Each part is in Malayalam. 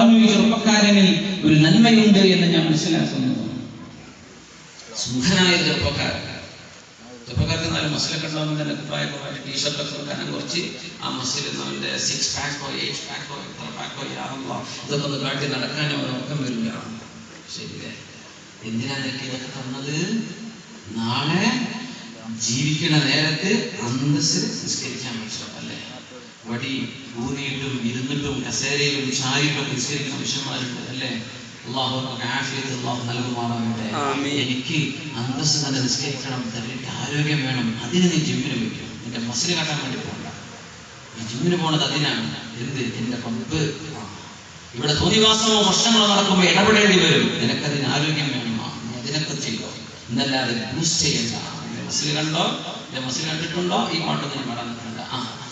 പറഞ്ഞു ഈ ചെറുപ്പക്കാരനിൽ ഒരു നന്മയുണ്ട് എന്ന് ഞാൻ മനസ്സിലാക്കുന്നു. സുഖനായ ചെറുപ്പക്കാർക്ക് നല്ല മസിലൊക്കെ ഉണ്ടാകുന്ന അഭിപ്രായമായിട്ട് ടീഷർട്ടൊക്കെ കനം കുറച്ച് ആ മസിൽ അവന്റെ 6 പാക്കോ 8 പാക്കോ എത്ര പാക്കോ യാറല്ലോ ഇതൊക്കെ ഒന്ന് കാട്ടി നടക്കാനും ഉറക്കം വരില്ല. ശരിയല്ലേ? എന്തിനാണ് ഇതൊക്കെ തന്നത്? നാളെ ജീവിക്കുന്ന നേരത്ത് അന്തസ്സിൽ നിസ്കരിക്കാൻ പറ്റും അല്ലേ? വടി ഊന്നിയിട്ടും ഇരുന്നിട്ടും കസേരയിലും ചാരിയിട്ടും നിസ്കരിക്കുന്ന വിഷയന്മാരുണ്ട് അല്ലേ? അള്ളാഹു ആഫിയത്ത് അള്ളാഹു നൽകുമാറാകട്ടെ. എനിക്ക് അന്തസ്സ് തന്നെ നിസ്കരിക്കണം, എനിക്ക് ആരോഗ്യം വേണം. അതിന് നീ ജിമ്മിന് വയ്ക്കും. നിന്റെ മസിൽ കാട്ടാൻ വേണ്ടി പോകണ്ട. ഈ ജിമ്മിന് പോണത് അതിനാണ്. എന്ത്? എന്റെ പമ്പ് ഇവിടെ തോന്നിവാസമോ വർഷങ്ങളോ നടക്കുമ്പോൾ ഇടപെടേണ്ടി വരും. നിനക്കതിന് ആരോഗ്യം വേണം, അതിനൊക്കെ ചെയ്തോ എന്നല്ലാതെ ബൂസ്റ്റ് ചെയ്യണ്ട. എന്റെ മസിൽ കണ്ടോ, എന്റെ മസിൽ കണ്ടിട്ടുണ്ടോ, ഈ പാട്ടൊന്നും ഞാൻ പാടാൻ നിൽക്കണ്ട.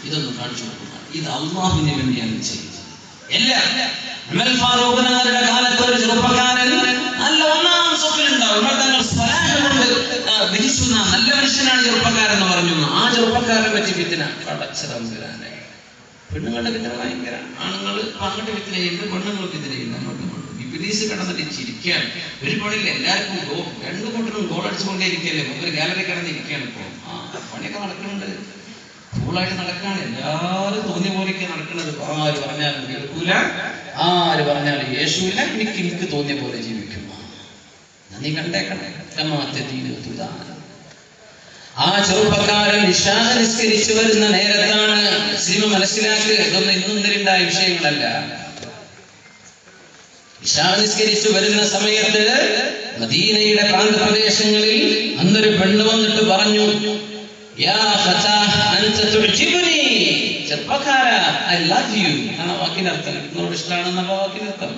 ഇതൊന്നും കാണിച്ചു കൊടുക്കുക. ഇത് അള്ളാഹുവിന് വേണ്ടിയാണ് ചെയ്യുന്നത്. ഉമർ ഫാറൂഖ് തങ്ങളുടെ കാലത്ത് ഒരു ചെറുപ്പക്കാരൻ നല്ല ഒന്നാം സ്വത്തിലുണ്ടാവും. ഉമർ തങ്ങൾ സ്വലാഹ് കൊണ്ട് വിധിച്ചുന്ന നല്ല മനുഷ്യനാണ് ചെറുപ്പക്കാരൻ എന്ന് പറഞ്ഞു. ആ ചെറുപ്പക്കാരനെ പറ്റി ഫിത്ന പടച്ചതമ്പുരാനെ. പെണ്ണുങ്ങളുടെ ഫിത്ന ഭയങ്കര. ആണുങ്ങൾ അങ്ങോട്ട് ഫിത്ന ചെയ്യുന്നത്, പെണ്ണുങ്ങൾ ഫിത്ന ചെയ്യുന്നത് അങ്ങോട്ടും ഇങ്ങോട്ടും. ഇബ്ലീസ് കിടന്നിട്ട് ചിരിക്കാൻ ഒരു പണിയില്ല. എല്ലാവർക്കും രണ്ടു കൂട്ടരും ഗോൾ അടിച്ചുകൊണ്ടേ ഇരിക്കല്ലേ. ഒരു ഗാലറി കിടന്നിരിക്കുകയാണ്. ഇപ്പൊ പണിയൊക്കെ നടക്കുന്നുണ്ട്, കൂളായിട്ട് നടക്കാണ്. എല്ലാവരും തോന്നിയ പോലെയൊക്കെ നടക്കുന്നത്. ആര് പറഞ്ഞാലും കേൾക്കൂല, ആര് പറഞ്ഞാലും യേശുവില്ല. എനിക്ക് തോന്നിയ പോലെ ജീവിക്കും. നീ കണ്ടേക്കണേ. ആ ചെറുപ്പക്കാരൻ ഇശാ നിസ്കരിച്ചു വരുന്ന നേരത്താണ് സിനിമ മനസ്സിലാക്കുക. ഇതൊന്നും ഇന്നുണ്ടായ വിഷയങ്ങളല്ല. ഇശാ നിസ്കരിച്ചു വരുന്ന സമയത്ത് മദീനയുടെ പ്രാന്തപ്രദേശങ്ങളിൽ അന്നൊരു പെണ്ണ് വന്നിട്ട് പറഞ്ഞു, ചെറുപ്പക്കാരാ, ഐ ലവ് യു എന്ന വാക്കിനർത്ഥം നിങ്ങളോട് ഇഷ്ടമാണെന്നുള്ള വാക്കിനർത്ഥം.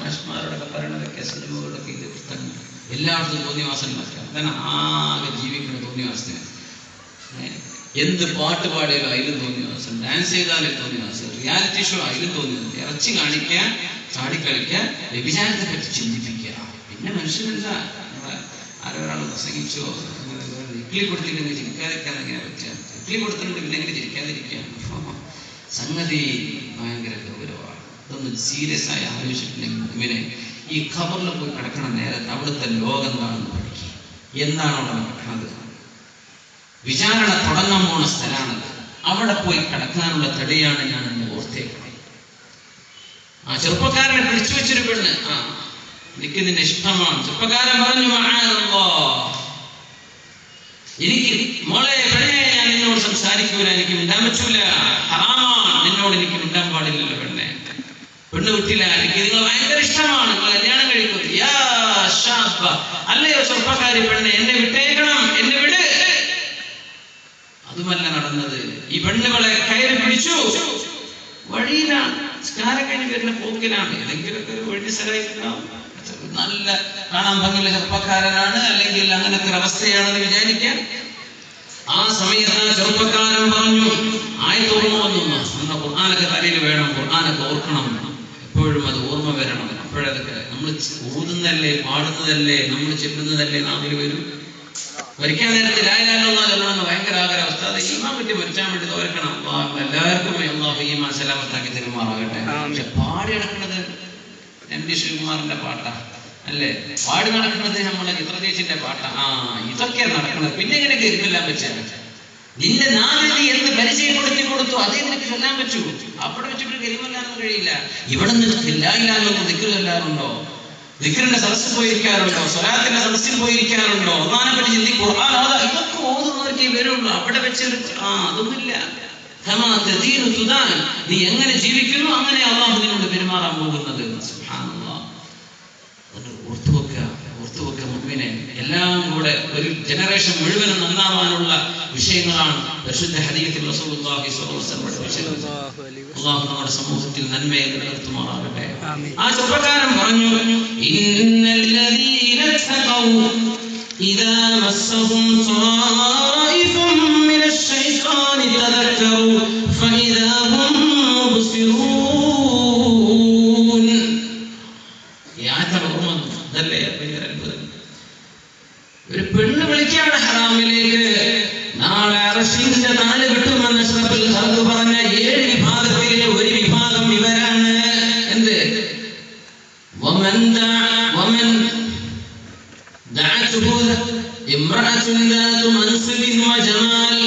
മാഷ്മാരോടൊക്കെ പറയണതൊക്കെ സിനിമകളൊക്കെ ഇത് പുസ്തകങ്ങൾ എല്ലായിടത്തും തോന്നിവാസങ്ങളൊക്കെ. അതാണ് ആകെ ജീവിക്കുന്ന തോന്നിവാസത്തിന്. എന്ത് പാട്ട് പാടിയാലും അതിലും തോന്നിവാസം, ഡാൻസ് ചെയ്താലും തോന്നിവാസം, റിയാലിറ്റി ഷോ അതിലും തോന്നിവാസം, ഇറച്ചി കാണിക്കുക, ചാടിക്കളിക്കുക, വ്യഭിചാരത്തെ പറ്റി ചിന്തിപ്പിക്കുക. പിന്നെ മനുഷ്യനല്ല. ആരൊരാൾ പ്രസംഗിച്ചോ ഇഡ്ലി കൊടുത്തില്ലെങ്കിൽ ചിരിക്കാതിരിക്കാൻ എങ്ങനെ പറ്റുക? ഇഡ്ലി കൊടുത്തിട്ടുണ്ട് പിന്നെ എങ്ങനെ ചിരിക്കാതിരിക്കുക? സംഗതി ഭയങ്കര ഗൗരവമാണ്. ഇതൊന്നും സീരിയസ് ആയി ആലോചിച്ചിട്ടുണ്ടെങ്കിൽ ഇവനെ ഈ ഖബറിൽ പോയി കിടക്കണ നേരത്ത് അവിടുത്തെ ലോകം എന്താണെന്ന് പഠിക്കുക. എന്താണ് അവിടെ നടക്കുന്നത്? വിചാരണ തുടങ്ങാൻ പോണ സ്ഥലമാണത്. അവിടെ പോയി കിടക്കാനുള്ള തടിയാണ് ഞാൻ എന്ന് ഓർത്തേക്കണം. ആ ചെറുപ്പക്കാരനെ പിടിച്ചു വെച്ചൊരു പെണ്ണ്, എനിക്ക് നിന്നെ ഇഷ്ടമാണ്. ചെറുപ്പക്കാരൻ പറഞ്ഞു, എനിക്ക് മോളെ പെണ്ണെ, ഞാൻ നിന്നോട് സംസാരിക്കൂല, എനിക്ക് മിണ്ടാൻ പറ്റൂല, ഹറാമാണ്, നിന്നോട് എനിക്ക് മിണ്ടാൻ പാടില്ലല്ലോ പെണ്ണെ. പെണ്ണ് വിട്ടില്ല, എനിക്ക് നിങ്ങൾ ഭയങ്കര ഇഷ്ടമാണ്, നിങ്ങൾ കല്യാണം കഴിക്കും. അല്ലയോ ചെറുപ്പക്കാരി പെണ്ണെ, എന്നെ വിട്ടേക്കണം, എന്നെ വിട്. അതുമല്ല നടന്നത്. ഈ പെണ്ണുകളെ കയറി പിടിച്ചു വഴിയിലാണ്, സ്കാരം കഴിഞ്ഞ് വരുന്ന പോക്കിലാണ്. ഏതെങ്കിലുമൊക്കെ ഒരു ഒഴിഞ്ഞ സ്ഥലമായിട്ടുണ്ടാവും. നല്ല കാണാൻ ഭംഗിയുള്ള ചെറുപ്പക്കാരനാണ്, അല്ലെങ്കിൽ അങ്ങനത്തെ ഒരു അവസ്ഥയാണെന്ന് വിചാരിക്കാൻ. ആ സമയത്ത് ആ ചെറുപ്പക്കാരൻ പറഞ്ഞു, ആയത്ത് ഓർമ്മ വന്നു. നമ്മുടെ ഖുർആനൊക്കെ തലയിൽ വേണം, ഖുർആനൊക്കെ ഓർക്കണം, എപ്പോഴും അത് ഓർമ്മ വരണം. അപ്പോഴതൊക്കെ നമ്മൾ ഓതുന്നതല്ലേ, പാടുന്നതല്ലേ, നമ്മൾ ചെല്ലുന്നതല്ലേ നാവിൽ വരും. മരിക്കാൻ നേരത്തെ ലാ ഇലാഹ ഇല്ലല്ലാഹ് ചൊല്ലണമെന്ന് ഭയങ്കര ആഗ്രഹം. ഉസ്താദ് ഈമാൻ പറ്റി മരിച്ചാൻ വേണ്ടി തോരക്കണം. എല്ലാവർക്കും അല്ലാഹു ഈമാൻ സലാമത്താക്കി തരുമാറാകട്ടെ. പക്ഷെ പാടി നടക്കുന്നത് എം ഡി ശ്രീകുമാറിന്റെ പാട്ടാ അല്ലേ? പാടി നടക്കുന്നത് നമ്മളെ ചിത്രചേച്ചിന്റെ പാട്ടാ. ഇതൊക്കെ നടക്കുന്നത്. പിന്നെ എങ്ങനെ കരിമെല്ലാം വെച്ചാൽ നിന്റെ നാവിൽ എന്ത് പരിചയപ്പെടുത്തി കൊടുത്തു അതേ നിനക്ക് ചൊല്ലാൻ പറ്റൂ. അവിടെ വെച്ചിട്ട് കരിമല്ലാനൊന്നും കഴിയില്ല. ഇവിടെ നിന്ന് ലാ ഇലാഹ ഇല്ലല്ലാഹ് ദിക്ർ ചൊല്ലാറുണ്ടോ? ദിക്റിന്റെ സദസ്സിൽ പോയിരിക്കാറുണ്ടോ? സ്വലാത്തിന്റെ സദസ്സിൽ പോയിരിക്കാറുണ്ടോ? ഖുർആനെ പറ്റി ചിന്തിക്കും. ഖുർആൻ ഇതൊക്കെ ഓതുന്നവർക്കേ വരുള്ളൂ. അവിടെ വെച്ച് അതൊന്നുമില്ല. നീ എങ്ങനെ ജീവിക്കുന്നു അങ്ങനെ അല്ലാഹു നിന്നോട് പെരുമാറാൻ പോകുന്നത്. സുബ്ഹാനല്ലാഹ്. ഓർത്തുവെക്കുക മുഅ്മിനെ. എല്ലാം കൂടെ ഒരു ജനറേഷൻ മുഴുവനും നന്നാവാനുള്ള വിഷയങ്ങളാണ് പരിശുദ്ധ ഹദീസിൽ റസൂലുള്ളാഹി സ്വല്ലല്ലാഹു അലൈഹി വസല്ലം പഠിപ്പിച്ചത്. അല്ലാഹു നമ്മുടെ സമൂഹത്തിൽ നന്മയെ നിലനിർത്തുമാറാകട്ടെ. ആ ചെറുപ്പക്കാരൻ പറഞ്ഞു, ഇന്നല്ലദീന തഖൗ ഇദാ മസ്സഹും ത്വായിഫും മിനശ് ശൈത്വാനി തദക്കറു ഫഇദാ ഹും മുബ്സിറൂൻ. ഈ ആയത്ത് ഓർമ്മ ഇതല്ലേ ഭയങ്കര അത്ഭുതം. ഒരു പെണ്ണ് വിളിക്കുകയാണ് ഹറാമിലേക്ക്. നാളെ അർശിന്റെ താല് കിട്ടുമെന്ന് അഷ്റഫുൽ ഖൽഖ് പറഞ്ഞ 7 വിഭാഗത്തിലെ ഒരു വിഭാഗം ഇവരാണ്. എന്ത്? വമൻ ദഅഅതുഹു ഇംറഅത്തുൻ ദാതു മൻസിബിൻ വജമാൽ.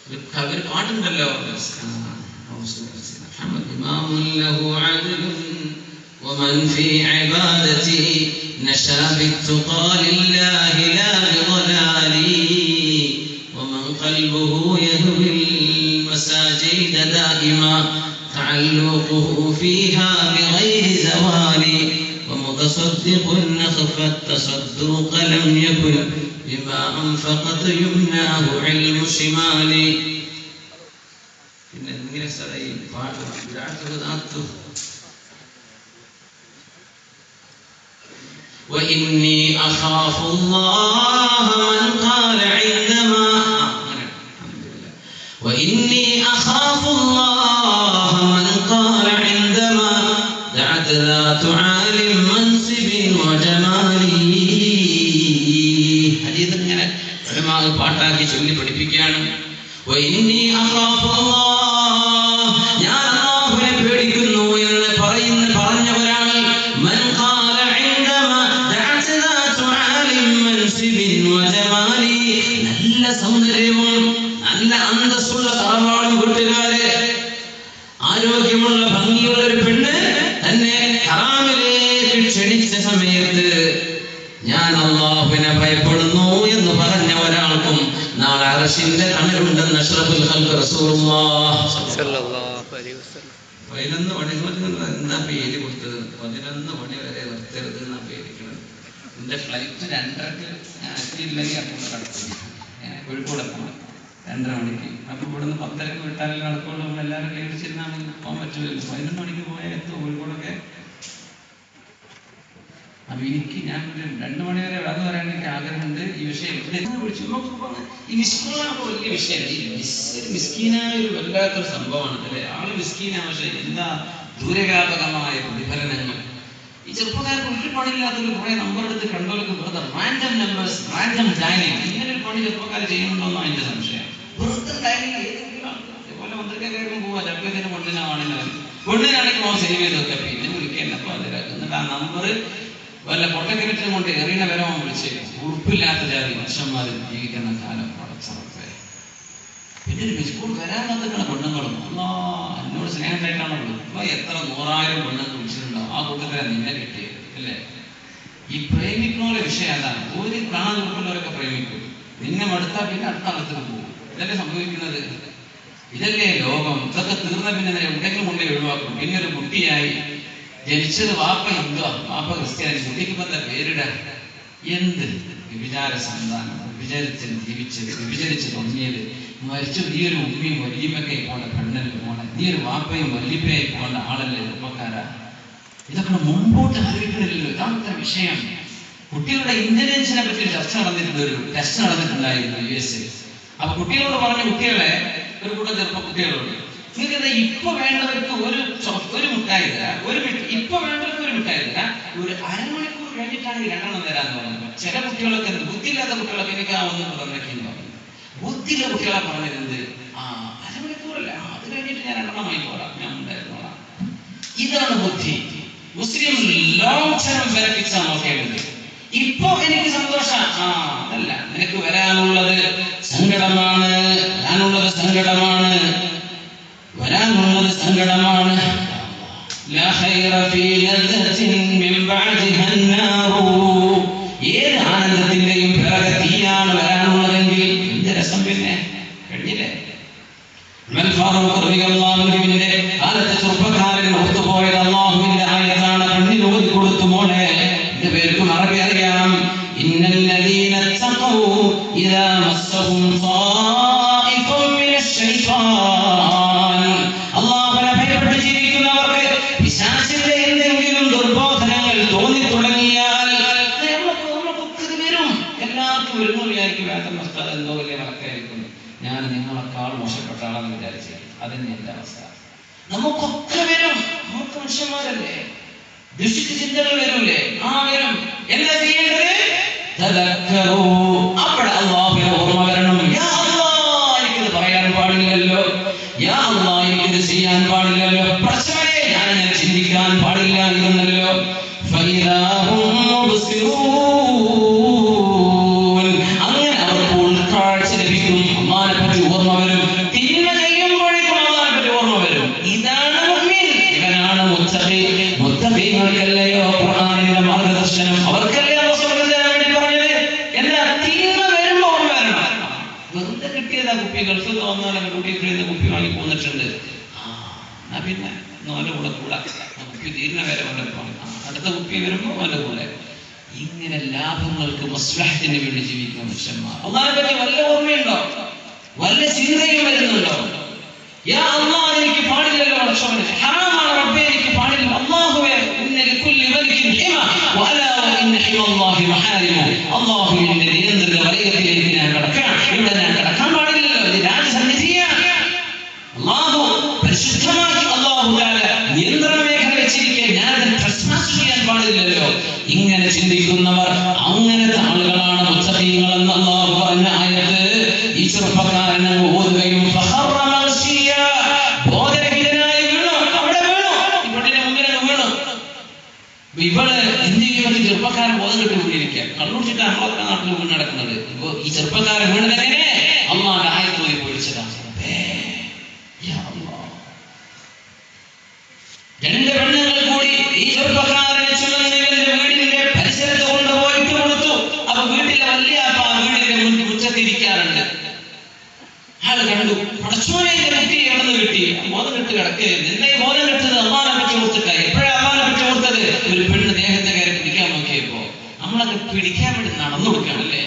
ഒരു പാട്ടുണ്ടല്ലോ, ഇമാമുൻ ലഹു അദ്ലുൻ വമൻ ഫീ ഇബാദതി നശാ ബിത്തുഖാ ലില്ലാഹി ലാ ബിളലാലി വമൻ ഖൽബുഹു യഹ്വിൽ മസാജിദ ദാഇമാ തഅല്ലുഖുഹു ഫീഹാ ബിഗൈരി സവാലി ومتصدق نخف التصدق لم يكن بما أنفقت يمناه علم شمالي. وإني أخاف الله من قال عندما وإني أخاف الله من قال عندما دعت ذات عالم منصب وجمالي. ഹദീസ് ഇങ്ങനെ ഉലമാ പാട്ടാക്കി ചൊല്ലി പഠിപ്പിക്കുകയാണ്. وإني أخاف الله, ഞാൻ അല്ലാഹുവിനെ പേടിക്കുന്നു എന്ന് പറഞ്ഞ ഒരാൾ من قال عندما دعت ذات عالم منصب وجمالي. നല്ല സൗന്ദര്യവും നല്ല അന്തസ്സുള്ള തറവാടും വീട്ടുകാരെ, ആരോഗ്യമുള്ള ഭംഗിയുള്ള ഒരു പെണ്ണ് തന്നെ ഹറാമിലേക്ക് ക്ഷണിച്ച സമയത്ത് ഞാൻ അല്ലാഹുവിനെ ഭയപ്പെടുന്നു എന്ന് പറഞ്ഞ ഒരാൾക്കും നാളെ അർശിന്റെ തണലുണ്ടെന്ന് അഷ്റഫുൽ ഖൽഖ് റസൂലുള്ളാഹി സ്വല്ലല്ലാഹു അലൈഹി വസല്ലം. 11 മണിക്ക് എന്താ പേര് കൊടുത്തത്? 11 മണി വരെ നിർത്തരുത് എന്നാ പേരിക്കുന്നത്. എന്റെ ഫ്ലൈറ്റ് 2:30 ഞാൻ എത്തിയില്ലെങ്കിൽ അപ്പോൾ കിടക്കുന്നു. കോഴിക്കോട് എത്തണം 2:30 മണിക്ക്. അപ്പൊ ഇവിടുന്ന് 10:30 വിട്ടാലേ നടക്കുള്ളൂ. നമ്മളെല്ലാവരും കേട്ടിച്ചിരുന്നാൽ പോകാൻ പറ്റില്ലല്ലോ. 11 മണിക്ക് പോയാൽ എത്തും കോഴിക്കോടൊക്കെ. അപ്പൊ ഞാൻ 2 മണി വരെ വരാന്ന് പറയാൻ എനിക്ക് ആഗ്രഹമുണ്ട്. ഈ വിഷയം ഈ മിസ്കുള്ളാകുമ്പോ വലിയ വിഷയമല്ല. മിസ്കീനായ ഒരു വല്ലാത്തൊരു സംഭവമാണ് അല്ലെ. ആള് മിസ്കീനാണ്, പക്ഷെ എന്താ ദൂരവ്യാപകമായ പ്രതിഫലനങ്ങൾ. ഈ ചെറുപ്പക്കാർക്ക് ഒരു പണിയില്ലാത്തൊരു കുറെ നമ്പർ എടുത്ത് കണ്ടവർക്ക് വെറുതെ റാൻഡം നമ്പേഴ്സ്, റാൻഡം ഡയലിംഗ്, ഇങ്ങനെ ഒരു പണി ചെറുപ്പക്കാർ ചെയ്യുന്നുണ്ടോന്നോ എന്റെ സംശയം. വെറുതെ ഡയലിംഗ് ഇതുപോലെ മന്ത്രിക്കാരും പോവാ ചപ്പേതിന് കൊണ്ടിനാണെങ്കിൽ പോകാൻ സേവ് ചെയ്ത് വെക്കാം. പിന്നെ വിളിക്കേണ്ടപ്പോ എന്നിട്ട് ആ നമ്പർ വല്ല പൊട്ടക്കിണറ്റിനും കൊണ്ട് എറിയണ വരവൻ വിളിച്ച് ഉറുപ്പില്ലാത്ത ജാതി മനുഷ്യന്മാർ ജീവിക്കുന്ന കാലം പടച്ചറപ്പേ. പിന്നെ ഒരു സ്കൂൾ വരാൻ വന്നിട്ടുള്ള പെണ്ണുങ്ങളും എന്നോട് സ്നേഹമായിട്ടാണ് വിളിക്കുന്നത്. എത്ര 100,000 പെണ്ണുങ്ങൾ വിളിച്ചിട്ടുണ്ടാവും. ആ കൂട്ടത്തിലാണ് നിന്നെ കിട്ടിയത് അല്ലേ. ഈ പ്രേമിക്കുന്നവരുടെ വിഷയം അതാണ്. ഒരു കാണാൻ കൊടുക്കുന്നവരൊക്കെ പ്രേമിക്കും. നിന്നെ മടുത്താൽ പിന്നെ അടുത്ത അകത്തിന് പോകും. ഇതല്ലേ സംഭവിക്കുന്നത്? ഇതല്ലേ ലോകം. ഇതൊക്കെ തീർന്ന പിന്നെ എവിടെയെങ്കിലും കൊണ്ടേ ഒഴിവാക്കും. പിന്നെ ഒരു കുട്ടിയായി ജനിച്ചത് വാപ്പ ഹിന്ദുവാ, വാപ്പ ക്രിസ്ത്യാനി, കുട്ടിക്ക് എന്താ പേരിടാ? എന്ത് വിചാര സന്താനം, വിചരിച്ച് തുടങ്ങിയത് മരിച്ചു. നീ ഒരു ഉമ്മയും വല്യമ്മയൊക്കെ പോകേണ്ട പെണ്ണല്ലേ പോകണേ, നീ ഒരു വാപ്പയും വല്യപ്പയായി പോകേണ്ട ആളല്ലേ ചെറുപ്പക്കാരാ. ഇതൊക്കെ മുമ്പോട്ട് അറിയിക്കണില്ലല്ലോ. ഇതാണത്തെ വിഷയം. കുട്ടികളുടെ ഇന്റലിജൻസിനെ പറ്റി ചർച്ച നടന്നിട്ടുണ്ട്, ഒരു ടെസ്റ്റ് നടന്നിട്ടുണ്ടായിരുന്നു US. അപ്പൊ കുട്ടികളോട് പറഞ്ഞ കുട്ടികളെ, ഒരു കൂട്ടം ചെറുപ്പ കുട്ടികളോട്, നിങ്ങൾക്ക് ഇപ്പൊ വേണ്ടവർക്ക് ഒരു മിഠായി തരാം, ഇപ്പൊ വേണ്ടവർക്ക് ഒരു മിഠായി തരാം, ഒരു അരമണിക്കൂർ കഴിഞ്ഞിട്ടാണെങ്കിൽ 2 എണ്ണം തരാന്ന് പറഞ്ഞു. ചില കുട്ടികളൊക്കെ ബുദ്ധിയില്ലാത്ത കുട്ടികളൊക്കെ എനിക്ക് ഒന്നും പറഞ്ഞേക്കെന്ന് പറഞ്ഞു. ബുദ്ധിയുള്ള കുട്ടികളെ പറഞ്ഞിരുന്നത് അരമണിക്കൂറല്ല, അത് കഴിഞ്ഞിട്ട് ഞാൻ 2 എണ്ണം വാങ്ങിക്കോളാം, ഞാൻ ഉണ്ടായിരുന്നോളാം. ഇതാണ് ബുദ്ധി. മുസ്ലിം ലോങ് ടേം ബെനിഫിറ്റ്സ് ആണ് നോക്കേണ്ടത്. ഇപ്പൊ എനിക്ക് സന്തോഷം, അതല്ല, നിനക്ക് വരാനുള്ളത് സങ്കടമാണ്, വരാനുള്ളത് സങ്കടമാണ്. ഏത് ആനന്ദത്തിന്റെയും പിറകെ തീയാണ് വരാനുള്ളതെങ്കിൽ എന്ത് രസം പിന്നെ കഴിഞ്ഞില്ലേ. കാലത്തെ ചെറുപ്പക്കാരൻ ഓർത്തുപോയത് അല്ലാഹുവിന്റെ ആയത്താണ്. പെണ്ണിന് ഓതി കൊടുത്തു മോളെ, എന്റെ പേർക്കും അറബി അറിയാം. ഇന്നല്ലദീന തഖൂ ഇദാ മസ്സഹും ത്വായിഫുൻ മിനശ് ശൈത്താൻ. അല്ലാഹുവിനെ ഭയപ്പെട്ട് ജീവിക്കുന്നവർക്ക് പിശാചിന്റെ എന്തെങ്കിലും ദുർബോധനങ്ങൾ തോന്നി തുടങ്ങിയാൽ നമുക്കൊക്കെ വരും. എല്ലാവർക്കും വരുന്നു വിചാരിക്കും, വേദം ഉസ്താദ് എന്തോ വലിയ കണക്കായിരിക്കും, ഞാൻ നിങ്ങളെക്കാൾ മോശപ്പെട്ട ആളെന്ന് വിചാരിച്ചു. അതന്നെ എന്റെ അവസ്ഥ. നമുക്കൊക്കെ വരും. നമുക്ക് മനുഷ്യന്മാരല്ലേ, ദുഷിച്ച ചിന്തകൾ വരൂലേ? വരും. എന്താ ചെയ്യേണ്ടത്? فإذا هم مبصرون അങ്ങനെ അവർക്ക് ഉൾക്കാഴ്ച ലഭിക്കും. അല്ലാഹുവിനെ പറ്റി ഓർമ്മ വരും. തിന്മ ചെയ്യുമ്പോഴേക്കും അല്ലാഹുവിനെ പറ്റി ഓർമ്മ വരും. ഇതാണ് മുഅ്മിൻ, ഇവനാണ് മുത്തഖി. മുത്തഖികൾക്കല്ലയോ ഖുർആനിന്റെ മാർഗ്ഗദർശനം, അവർക്കല്ലേ റസൂൽ വേണ്ടി പറഞ്ഞത്. എന്താ? തിന്മ വരുമ്പോൾ ഓർമ്മ വരണം. വെറുതെ കിട്ടിയതാ കുപ്പി, ഗൾഫിൽ വന്നാലും കുട്ടിയിൽ നിന്ന് കുപ്പി വാങ്ങി പോന്നിട്ടുണ്ട്. പിന്നെ അവൻ്റെ കൂടെ കൂടാ, കുപ്പി തീരുന്ന വരെ അവൻ്റെ അടുത്ത കുപ്പി വരുമ്പോൾ അവൻ്റെ കൂടെ. ഇങ്ങനെ ലാഭങ്ങൾക്ക് മസ്ലഹത്തിന് വേണ്ടി ജീവിക്കുന്ന മനുഷ്യന്മാർ. അല്ലാഹുവിനെ പറ്റി വല്ല ഓർമ്മയുണ്ടോ? വല്ല ചിന്തയും വരുന്നുണ്ടോ? യാ അല്ലാഹ്, എനിക്ക് പാടില്ലല്ലോ പടച്ചവനെ, ഹറാമാണ് റബ്ബേ, എനിക്ക് പാടില്ല. അല്ലാഹുവേ, ഇന്ന ലികുല്ലി മലികിൻ ഹിമ വഅലാ ഇന്ന ഹിമല്ലാഹി മഹാരിമു. അല്ലാഹുവിന്റെ നിയന്ത്രണ വലയത്തിലേക്ക് ഞാൻ കടക്കണം. ഇവിടെ ഞാൻ കടക്കാൻ പാടില്ലല്ലോ, ഇത് രാജസന്നിധിയാണ്. അല്ലാഹു പരിശുദ്ധമാക്കി അല്ലാഹു തആല നിയന്ത്രണ മേഖല വെച്ചിരിക്കെ ഞാൻ അതിനെ ട്രസ്പാസ് ചെയ്യാൻ പാടില്ലല്ലോ. ഇങ്ങനെ ചിന്തിക്കുന്നവർ, അങ്ങനത്തെ ആളുകളാണ് മുത്തഖീങ്ങൾ എന്ന് അല്ലാഹു പറഞ്ഞ ആയത്ത് ഈ ചെറുപ്പക്കാരനെ ഓതുകയും ബോധരഹിതനായി വീണു. അവിടെ വീണു, ഇവളുടെ മുമ്പിൽ വീണു. ഇവള് എന്ത് ചെയ്യുന്നത്? ചെറുപ്പക്കാരൻ ബോധം കെട്ട് വീണിരിക്കുക. കണ്ണുടിച്ചിട്ട് നമ്മളൊക്കെ നാട്ടിൽ വീണ് നടക്കുന്നത്. ഇപ്പൊ ഈ ചെറുപ്പക്കാരൻ വീണതെങ്ങനെ? അല്ലാഹുവിന്റെ ആയത്ത് പോയി പൊളിച്ചതാണ്. രണ്ട് പെണ്ണുങ്ങൾ കൂടി ഈ ചെറുപ്പക്കാരനെ ചുമന്ന് ഇവന്റെ വീടിന്റെ പരിസരത്ത് കൊണ്ടുപോയിട്ട് കൊടുത്തു. അപ്പൊ വീട്ടിലെ വല്യാപ്പ വീടിന്റെ മുറ്റത്തിരിക്കാറുണ്ട്. ആള് കണ്ടു, പടച്ചോനെ, എന്റെ കുട്ടി എവിടെ നിന്ന് കിട്ടി? ബോധം കെട്ട് കിടക്കുകയായിരുന്നു. എന്താ ഈ ബോധം കെട്ടത്? അള്ളാഹിനെ പറ്റി ഓർത്തിട്ടായി. എപ്പോഴാണ് അള്ളാഹിനെ പറ്റി ഓർത്തത്? ഒരു പെണ്ണ് ദേഹത്തെ കയറി പിടിക്കാൻ നോക്കിയപ്പോ നമ്മളൊക്കെ പിടിക്കാൻ വേണ്ടി നടന്നു കൊടുക്കുകയാണല്ലേ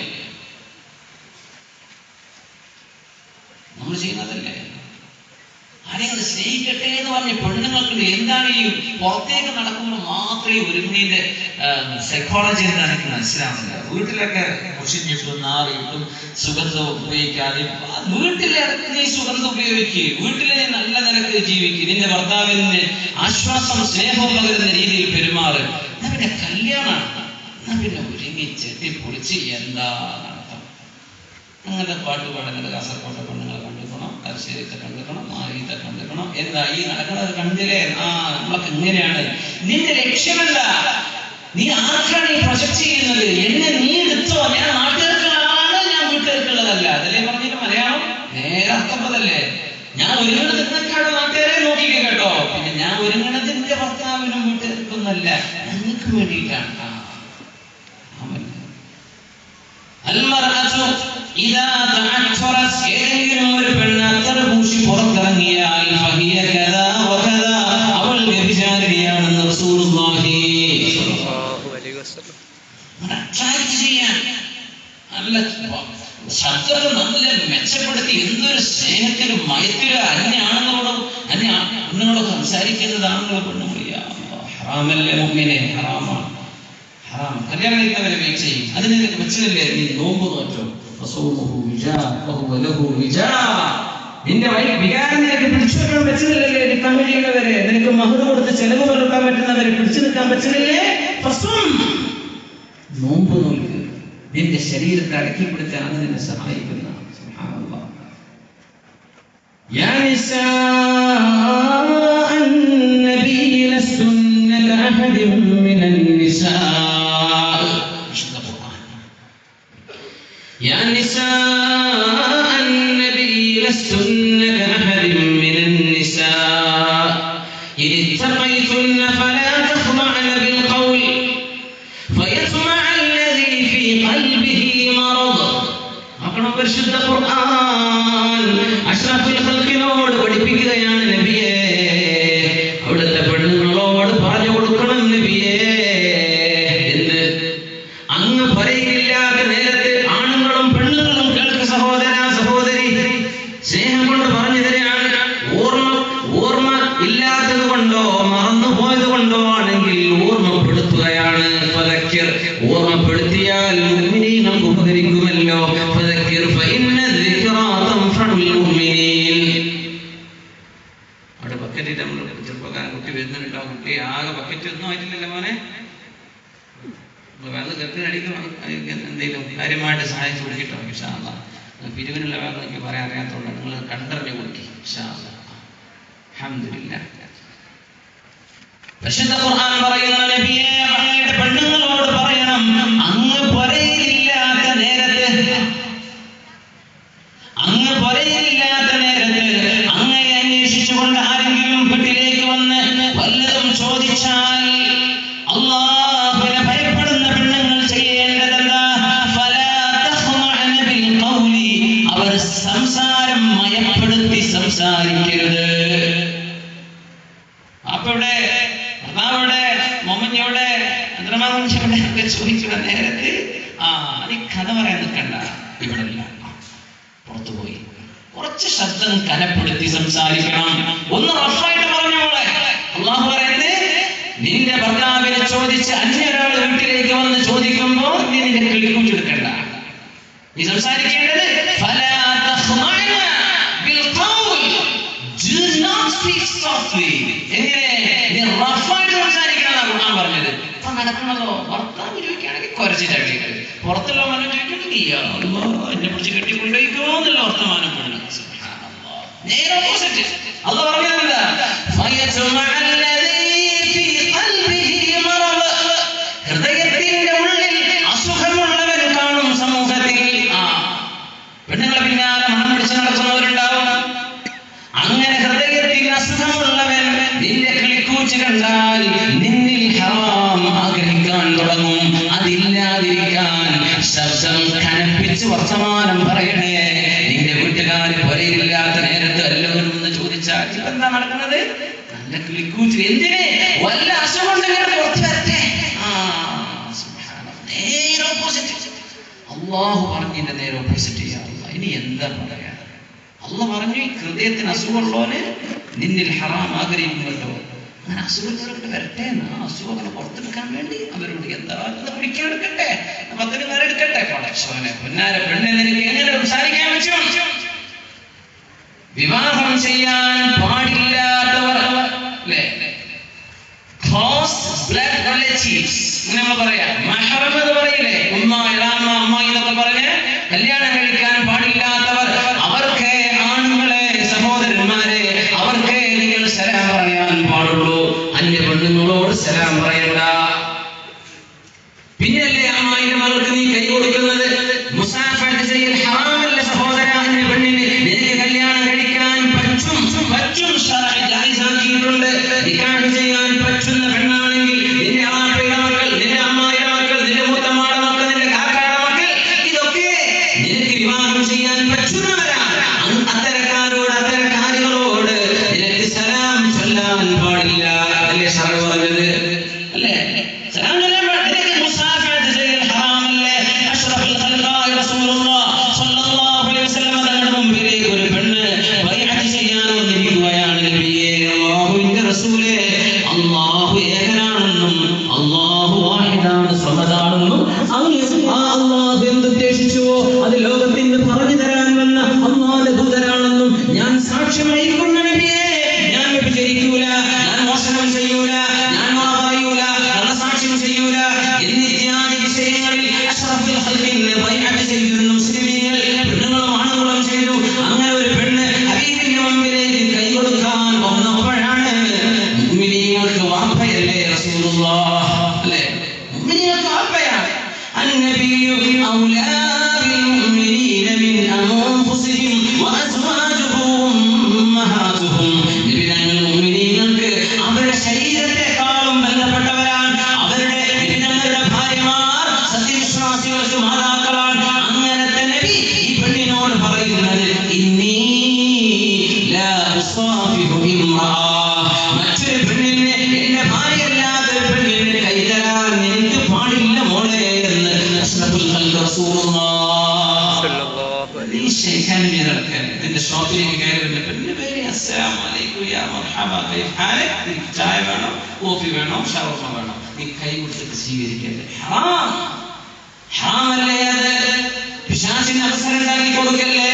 നമ്മൾ ചെയ്യുന്നതല്ലേ? ആരെങ്കിലും സ്നേഹിക്കട്ടെ എന്ന് പറഞ്ഞ് പെണ്ണുങ്ങൾക്ക് എന്താണ് ഈ പുറത്തേക്ക് നടക്കുമ്പോൾ മാത്രമേ ഒരുങ്ങിന്റെ സൈക്കോളജി എന്താണ് എനിക്ക് മനസ്സിലാവുന്നില്ല. വീട്ടിലൊക്കെ മുഷിഞ്ഞിട്ടും നാറിയിട്ടും സുഗന്ധം ഉപയോഗിക്കാതെ വീട്ടിലെ നീ സുഗന്ധം ഉപയോഗിക്കുക, വീട്ടിലെ നീ നല്ല നിലക്ക് ജീവിക്കുക, നിന്റെ ഭർത്താവിന് ആശ്വാസം സ്നേഹം പകരുന്ന രീതിയിൽ പെരുമാറ്. എന്നാ പിന്നെ കല്യാണമാണ്, എന്നാ പിന്നെ ഒരുങ്ങി ചെട്ടിപ്പൊളിച്ച് എന്താ നടത്തം? അങ്ങനത്തെ പാട്ട് പാടുന്നത് കാസർകോട്ടെ പെണ്ണുങ്ങളെ കണ്ടിക്കണം, തലശ്ശേരിത്തെ കണ്ടിക്കണം, മാരീത്തെ കണ്ടിക്കണം. എന്താ ഈ നടക്കുന്നത്? കണ്ടില്ലേ? നമ്മളൊക്കെ ഇങ്ങനെയാണ്. നിന്റെ ലക്ഷ്യമെന്താ? നീ ആർക്കാണ് ഈ പ്രൊജക്ട് ചെയ്യുന്നത്? എന്നെ നീ എടുത്തോ, ഞാൻ നാട്ടുകാർക്കുള്ളതാണ്, ഞാൻ വീട്ടുകാർക്കുള്ളതല്ല. അതല്ലേ പറഞ്ഞിട്ട് മലയാളം നേരെ അർത്ഥപ്പെട്ടതല്ലേ? ഞാൻ ഒരുങ്ങണത് നിന്നേക്കാട് നാട്ടുകാരെ നോക്കിക്കോ കേട്ടോ. പിന്നെ ഞാൻ ഒരുങ്ങണത് എന്റെ ഭർത്താവിനും വീട്ടുകാർക്കൊന്നല്ല, നിങ്ങൾക്ക് വേണ്ടിയിട്ടാണ്. ഏതെങ്കിലും ഒരു പെണ്ണ് അത്തർ പൂശി പുറത്തിറങ്ങിയാൽ അവൾ വ്യഭിചാരിണിയാണെന്ന് റസൂലുള്ളാഹി അട്രാക്ട് ചെയ്യാൻ നല്ല ശബ്ദത്തെ നല്ല മെച്ചപ്പെടുത്തി എന്തൊരു സ്നേഹത്തിലും മയത്തിലും അന്യാണുങ്ങളോട് സംസാരിക്കുന്നതാണല്ലോ പെണ്ണുങ്ങൾ. ഹറാമല്ലേ മുഅ്മിനേ? ഹറാമാണ്. ഹറാം. കല്യാണം കഴിക്കുന്നവരെ വെയിറ്റ് ചെയ്യും. അതിന് വെച്ചതല്ലേ നീ നോമ്പ് നോറ്റോ? നിന്റെ വികാരം നിനക്ക് പിടിച്ചു വെക്കാൻ പറ്റുന്നില്ലല്ലേ? നീ കണ്ണു ചെയ്യുന്നവരെ, നിനക്ക് മഹർ കൊടുത്ത് ചെലവ് കൊടുക്കാൻ പറ്റുന്നവരെ പിടിച്ചു നിൽക്കാൻ പറ്റുന്നില്ലേ? നോമ്പ് നോക്ക്. നിന്റെ ശരീരത്തെ അടക്കിപ്പിടിച്ചാൽ അത് നിന്നെ സഹായിക്കുന്ന. യാ നിസാഅ النبي لستن كأحد من النساء. يا نساء النبي لستن كأحد من النساء إن اتقيتن فلا تخضعن بالقول فيطمع الذي في قلبه مرض. أقرأ പരിശുദ്ധ ഖുർആൻ അഷ്റഫുൽ ഖൽഖിനോട് പഠിപ്പിക്കുകയാണ് നബിയേ. അവിടുത്തെ പെണ്ണുങ്ങളോട് പറഞ്ഞു കൊടുക്കണം നബിയേ. എന്ന് അങ്ങ് പറയുന്നില്ലാത്ത നേരത്തെ ആണുങ്ങളും പെണ്ണുങ്ങളും കേൾക്ക് സഹോദര സഹോദരി, സ്നേഹം കൊണ്ട് പറഞ്ഞു തരാണ്. ഓർമ്മ ഇല്ലാത്തത് കൊണ്ടോ മറന്നുപോയത് കൊണ്ടോ ആണെങ്കിൽ ഓർമ്മപ്പെടുത്തുകയാണ്. ഓർമ്മപ്പെടുത്തിയാൽ മുഅ്മിനീങ്ങൾക്ക് ഉപകരിക്കുമല്ലോ. അവിടെ ബക്കറ്റിട്ട് നമ്മൾ ചെറുപ്പക്കാരൻ കുട്ടി വരുന്നുണ്ടോ? കുട്ടി ആകെ ബക്കറ്റ് ഒന്നും ആയിട്ടില്ലല്ലോ മോനെ. വെള്ളം ചെറുക്കിനടിക്കും എന്തെങ്കിലും കാര്യമായിട്ട് സഹായിച്ചു കൊടുക്കിട്ടോ. ഇൻഷാ അല്ലാഹ് പിരിവിനുള്ള വെള്ളം എനിക്ക് പറയാൻ അറിയാത്തതുകൊണ്ട് നിങ്ങൾ കണ്ടറിഞ്ഞ് കൊടുക്കി. ഇൻഷാ അല്ലാഹ്. അൽഹംദുലില്ലാഹ്. പരിശുദ്ധ ഖുർആൻ പറയുന്ന നബിയെ, അങ്ങയുടെ ഇവിടെ ചോദിക്കുന്ന നേരത്ത് നീ കഥ പറയാൻ നിൽക്കണ്ട, ഇവിടെ ഇല്ല, പുറത്തുപോയി. കുറച്ച് ശബ്ദം കനപ്പെടുത്തി സംസാരിക്കണം. ഒന്ന് റഫായിട്ട് പറഞ്ഞോളെ. അള്ളാഹു പറയുന്നത്, നിന്റെ ഭർത്താവിനെ ചോദിച്ച് അന്യൊരാൾ വീട്ടിലേക്ക് വന്ന് ചോദിക്കുമ്പോ നീ നിന്റെ കിളിക്കൂച്ചെടുക്കണ്ട. നീ സംസാരിക്കേണ്ടത് എങ്ങനെ നീ റഫായിട്ട് സംസാരിക്കണം ഖുർആൻ പറഞ്ഞത്. അപ്പൊ നടക്കണതോ ഭർത്താവ് ചോദിക്കുകയാണെങ്കിൽ കുറച്ചിട്ട് പുറത്തുള്ള മനം ചോദിക്കണമെങ്കിൽ എന്നെ പിടിച്ച് കെട്ടിക്കൊണ്ടേക്കോ എന്നുള്ള വർത്തമാനം വേണം. നേരെ ഓപ്പോസിറ്റ് അള്ളാഹു പറഞ്ഞതെന്താ? ഹൃദയത്തിന്റെ ഉള്ളിൽ അസുഖമുള്ളവർ കാണും സമൂഹത്തിൽ. പെണ്ണുങ്ങളെ പിന്നാലെ മണം പിടിച്ച് നടക്കുന്നവരുണ്ടാവും. അങ്ങനെ ഹൃദയത്തിൽ അസുഖമുള്ളവൻ നിന്റെ കിളിക്കൂച്ച് കണ്ടാൽ നിന്നിൽ ഹറാം ആഗ്രഹിക്കാൻ തുടങ്ങും. അതില്ലാതിരിക്കാൻ ശബ്ദം കനപ്പിച്ച് വർത്തമാനം പറയണേ. നിന്റെ വീട്ടുകാർ പൊരയില്ലാത്ത നേരത്ത് എല്ലാവരും ഒന്ന് ചോദിച്ചാൽ ഇപ്പൊ എന്താ നടക്കുന്നത്? നല്ല കിളിക്കൂച്ച്. എന്തിന്? വല്ല അസുഖമുണ്ടെങ്കിൽ പുറത്ത് വരട്ടെ. നേരെ ഓപ്പോസിറ്റ്. അള്ളാഹു പറഞ്ഞതിന്റെ നേരെ ഓപ്പോസിറ്റ് ചെയ്യാറില്ല. ഇനി എന്താ പറയാ? അള്ളാഹ് പറഞ്ഞു, ഈ ഹൃദയത്തിന് അസുഖമുള്ളവന് നിന്നിൽ ഹറാം ആഗ്രഹിക്കുമല്ലോ. അങ്ങനെ അസുഖങ്ങളൊക്കെ വരട്ടെ. അസുഖങ്ങളെ പുറത്തെടുക്കാൻ വേണ്ടി അവരോട് എന്താ കുടിക്കാനെടുക്കട്ടെ, 10 നേരം എടുക്കട്ടെ. പടച്ചോനെ പൊന്നാര പെണ്ണെ, നിനക്ക് എങ്ങനെ സംസാരിക്കാൻ പറ്റും? വിവാഹം ചെയ്യാൻ പാടില്ലാത്തവർ അല്ലേ, ക്ലോസ് ബ്ലഡ് റിലേറ്റീവ്സ് നമ്മൾ പറയാം. മഹറം എന്ന് പറയില്ലേ, ഉമ്മ, ഇളാമ, അമ്മായി എന്നൊക്കെ പറഞ്ഞ് കല്യാണം കഴിക്കാൻ പാടില്ലാത്തവർ, അവർക്ക് ആണുങ്ങളെ, സഹോദരന്മാരെ, അവർക്ക് നിങ്ങൾ സലാം പറയാൻ പാടുള്ളൂ. അന്യ പെണ്ണുങ്ങളോട് സലാം പറയണ്ട. പിന്നല്ലേ അമ്മായിന്റെ മകൾക്ക് നീ കൈ കൊടുക്കുന്നത്? മുസാഫഹ ചെയ്യൽ ഹറാമല്ല സഹോദര. അന്യ പെണ്ണിന് നിനക്ക് കല്യാണം കഴിക്കാൻ പറ്റും ശറഅ് ജായിസാക്കിയിട്ടുണ്ട്. നിക്കാഹ് ചെയ്യാൻ പറ്റുന്ന പെണ്ണാണെങ്കിൽ നിന്റെ ആപ്പയുടെ മക്കൾ, നിന്റെ അമ്മായിയുടെ മക്കൾ, നിന്റെ മൂത്തമ്മാടെ മക്കൾ, നിന്റെ കാക്കാടെ മക്കൾ, ഇതൊക്കെ നിനക്ക് വിവാഹം ചെയ്യാൻ പറ്റുന്നവരാണ്. അത്തരക്കാരോട്, അത്തരക്കാരികളോട് നിനക്ക് സലാം ചൊല്ലാൻ പാടില്ല. അല്ലേ ശറഅ് പറഞ്ഞത്? അല്ലേ സലാം ചൊല്ലാൻ നിനക്ക് മുസാഫഹ ചെയ്യൽ ഹറാമല്ലേ? അഷ്റഫുൽ ഖൽഖായി റസൂലുള്ളാഹ് സ്വല്ലല്ലാഹു അലൈഹി വസല്ലം തങ്ങളുടെ മുമ്പിലേക്ക് ഒരു പെണ്ണ് ബൈഅത്ത് ചെയ്യാൻ വന്നിരിക്കുകയാണ്. നബിയേ, അല്ലാഹുവിന്റെ റസൂലേ, അല്ലാഹു ഏകനാണെന്നും അല്ലാഹു വാഹിദാണ്, സമദാണെന്നും അല്ലാഹു എന്തുദ്ദേശിച്ചുവോ അത് ലോകത്തിന് പറഞ്ഞു തരാൻ വന്ന അല്ലാഹുവിന്റെ ദൂതരാണെന്നും ഞാൻ സാക്ഷ്യം വഹിക്കുന്നു നബിയേ. ഞാൻ വ്യഭിചരിക്കൂല, ഞാൻ മോഷണം ചെയ്യൂല, ഞാൻ നുണ പറയൂല, കള്ളസാക്ഷ്യം ചെയ്യൂല എന്നിത്യാദി വിഷയങ്ങളിൽ അഷ്റഫുൽ ഖൽഖിന് ബൈഅത്ത് ചെയ്തിരുന്ന മുസ്ലിമീങ്ങൾ പെണ്ണുങ്ങളും ആണുങ്ങളും ചെയ്തു. അങ്ങനെ ഒരു പെണ്ണ് ഹബീബിന്റെ മുമ്പിലേക്ക് കൈ കൊടുക്കാൻ വന്നപ്പോഴാണ് മുഅ്മിനീങ്ങൾക്ക് വാപ്പയല്ലേ റസൂലുള്ളാഹ്, അല്ലേ? മുഅ്മിനീങ്ങൾക്ക് വാപ്പയാണ്. അന്നബിയു ഔലാ ബിൽ മുഅ്മിനീന മിൻ അൻഫുസിഹിം വഅസ്വാജുഹും ഉമ്മഹാതുഹും. നബിതങ്ങൾ മുഅ്മിനീങ്ങൾക്ക് അവരുടെ ശരീരത്തെക്കാളും ബന്ധപ്പെട്ടവരാണ്. അവരുടെ നബിതങ്ങളുടെ ഭാര്യമാർ സത്യവിശ്വാസികൾക്ക് മാതാക്കളാണ്. അങ്ങനത്തെ നബി ഈ പെണ്ണിനോട് പറയുന്നത്, ഇന്നീ ലാ ഉസാഫിഹു ഇംറഅ, മറ്റൊരു പെണ്ണിനെ, എന്റെ ഭാര്യയല്ലാത്തൊരു പെണ്ണിനെ കൈ തരാൻ എനിക്ക് പാടില്ല മോളെ എന്ന് അഷ്റഫുൽ ഖൽഖ് റസൂലുള്ളാഹ് സ്വല്ലല്ലാഹു അലൈഹി വസല്ലം. എന്റെ ഷോപ്പിലേക്ക് കയറുന്ന പെണ്ണിന്റെ പേര് അസ്സലാമു അലൈക്കും യാ മർഹബ കൈഫ ഹാലക്, എനിക്ക് ചായ വേണം, കോഫി വേണം, ഷവർമ വേണം, നീ കൈ കൊടുത്തിട്ട് സ്വീകരിക്കല്ലേ. ഹറാമല്ലേ അത്? പിശാചിന് അവസരം ഉണ്ടാക്കി കൊടുക്കല്ലേ?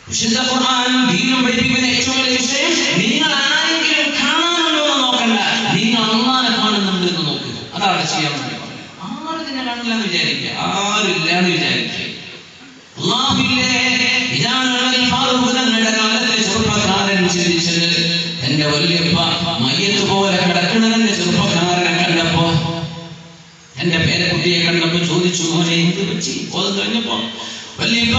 വിശുദ്ധ ഖുർആൻ ദീനും പഠിപ്പിക്കുന്ന ഏറ്റവും വലിയ വിഷയം, നിങ്ങൾ ആരെങ്കിലും കാണാനുണ്ടോ എന്ന് നോക്കണ്ട, നിങ്ങൾ അല്ലാഹനെ കാണുന്നുണ്ട് എന്ന് നോക്കുക. അതാണ് ചെയ്യാൻ വേണ്ടി പറഞ്ഞത്. ആരും നിന്നെ കാണില്ല എന്ന് വിചാരിക്കുക, ആരില്ല എന്ന് വിചാരിക്കുക. അല്ലാഹുവില്ലേ, ഇതാണ് ഫാറൂഖ് തങ്ങളുടെ കാലത്തെ ചെറുപ്പക്കാരൻ ചിന്തിച്ചത്. എന്റെ വല്യപ്പ മയ്യത്ത് പോലെ കിടക്കുന്നതിന്റെ ചെറുപ്പക്കാരനെ കണ്ടപ്പോ, എന്റെ പേരക്കുട്ടിയെ കണ്ടപ്പോ ചോദിച്ചു, മോനെ എന്ത് പറ്റി? ബോധം കഴിഞ്ഞപ്പോ, വല്യപ്പ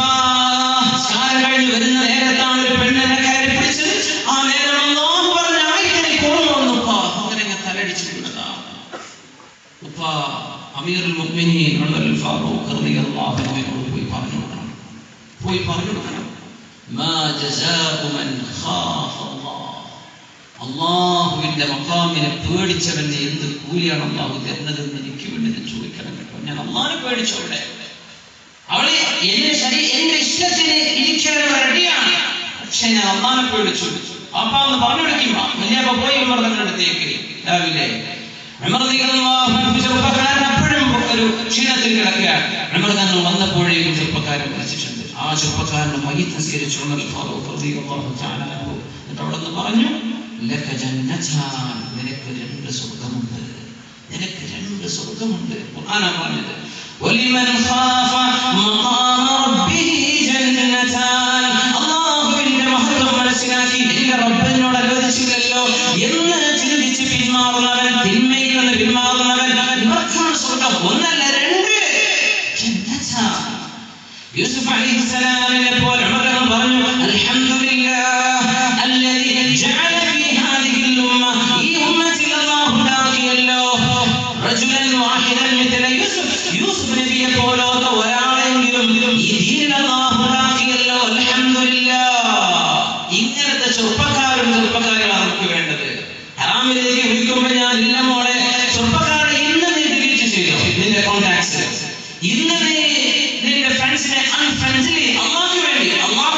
സ്കാരം കഴിഞ്ഞ് വരുന്ന നേരത്താണ് ഒരു പെണ്ണിനെ കയറി പിടിച്ചത്. ആ നേരം അല്ലാഹു പറഞ്ഞ ആയത്തിനെ ഓർമ്മ വന്നുപ്പ. അങ്ങനെ തലടിച്ചു വീണതാ. ഉപ്പ അമീറുൽ മുഅ്മിനീൻ ഉമർ ഫാറൂഖ് റളിയല്ലാഹു അൻഹുവിനോട് പോയി പറഞ്ഞു കൊടുക്കണം. മാ ജസാഉ മൻ ഖാഫ അല്ലാഹ്, അല്ലാഹുവിന്റെ മഖാമിനെ പേടിച്ചവന്റെ എന്ത് കൂലിയാണ് അല്ലാഹു തരുന്നതെന്ന് എനിക്ക് വേണ്ടി ഞാൻ ചോദിക്കണം കേട്ടോ. ഞാൻ അള്ളാനെ പേടിച്ചോടെ. അവള് എന്റെ ഇഷ്ടത്തിന് ഇരിക്കാനുള്ള റെഡിയാണ്. പക്ഷെ ഞാൻ അള്ളാനെ പേടിച്ചു. അപ്പ ഒന്ന് പറഞ്ഞു കൊടുക്കുമ്പോ വലിയപ്പ പോയി ഉമർ തങ്ങളുടെ അടുത്തേക്ക് രാവിലെ ചെറുപ്പക്കാരൻ അപ്പോഴും ഒരു ക്ഷീണത്തിൽ കിടക്കുകയാണ്. ഉമർ തങ്ങൾ വന്നപ്പോഴേക്കും ചെറുപ്പക്കാരൻ വിളിച്ചിട്ടുണ്ട്. ആ ചെറുപ്പക്കാരന്റെ മയ്യിത്ത് നിസ്കരിച്ചു ഉമർ ഫാറൂഖ് റളിയല്ലാഹു തആല അൻഹു. എന്നിട്ട് അവിടെ നിന്ന് പറഞ്ഞു, ലക ജന്നതാൻ, നിനക്ക് 2 സ്വർഗ്ഗമുണ്ട്, നിനക്ക് 2 സ്വർഗ്ഗമുണ്ട്. ഖുർആനാണ് പറഞ്ഞത്. വലിമൻ ഖാഫ മഖാമ റബ്ബിഹി ജന്നതാൻ. അല്ലാഹുവിന്റെ മഹത്വം മനസ്സിലാക്കി എന്റെ റബ്ബിനോട് അനുവദിച്ചില്ലല്ലോ എന്ന് ചിന്തിച്ച് പിന്മാറുന്നവൻ, തിന്മയിൽ നിന്ന് പിന്മാറുന്നവൻ, ഇവർക്കാണ് സ്വർഗ്ഗം. ഒന്നല്ല 2 ജന്നതാൻ. യൂസുഫ് അലൈഹിസ്സലാമിനെ പോലെ ഉമർ പറഞ്ഞു, അൽഹംദുലില്ലാഹ് അല്ലദീ ജഅല ഫീ ഹാദിഹിൽ ഉമ്മ, ഈ ഉമ്മത്തിൽ അല്ലാഹു ഉണ്ടാക്കിയല്ലോ റജുലൻ വാഹിദൻ മിഥല യൂസുഫ്, യൂസുഫ് നബിയെ പോലത്തെ ഒരാളെങ്കിലും ഈ ദീനിൽ അല്ലാഹു ഉണ്ടാക്കിയല്ലോ. അൽഹംദുലില്ലാഹ്. ഇങ്ങനത്തെ ചെറുപ്പക്കാരാണ് നമുക്ക് വേണ്ടത്. ഹറാമിലേക്ക് വിളിക്കുമ്പോൾ ഞാൻ ഇല്ല മോളെ, ചെറുപ്പക്കാരെ ഇന്ന് നീ ഡിലീറ്റ് ചെയ്യോ നിന്റെ കോൺടാക്ട്സ്, ഇന്ന് നീ നിന്റെ ഫ്രണ്ട്സിനെ അൺഫ്രണ്ട്ലി. അള്ളാഹ്ക്ക് വേണ്ടി അള്ളാഹ്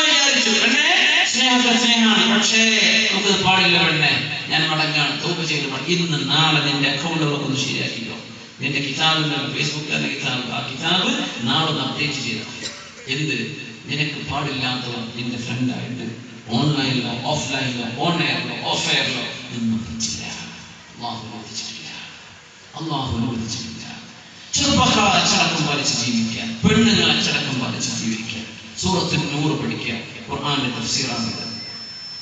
വിചാരിച്ചു പെണ്ണെ സ്നേഹത്തെ സ്നേഹമാണ്, പക്ഷേ നമുക്ക് പാടില്ല പെണ്ണെ, ഞാൻ മടങ്ങാണ്, തൗബ ചെയ്ത് ഇന്ന് നാളെ നിന്റെ അക്കൗണ്ടുകളൊക്കെ ഒന്ന് ശരിയാക്കിക്കോ. നിന്റെ കിതാബിന്റെ ഫേസ്ബുക്കിൽ തന്നെ കിതാബ്, ആ കിതാബ് നാളെ ഒന്ന് അപ്ഡേറ്റ് ചെയ്തോ. എന്ത് നിനക്ക് പാടില്ലാത്തവർ നിന്റെ ഫ്രണ്ടായിട്ട് ഓൺലൈനിലോ ഓഫ്ലൈനിലോ ഓൺ എയറിലോ ഓഫ് എയറിലോ ഒന്നും പറ്റില്ല. അള്ളാഹു അനുവദിച്ചിട്ടില്ല, അള്ളാഹു അനുവദിച്ചിട്ടില്ല. ചെറുപ്പക്കാർ അച്ചടക്കം പാലിച്ച് ജീവിക്കാൻ, പെണ്ണുങ്ങൾ അച്ചടക്കം പാലിച്ച് ജീവിക്കാൻ. സൂറത്തുൽ നൂർ പഠിക്കാൻ, ഖുർആന്റെ തഫ്സീറാണിത്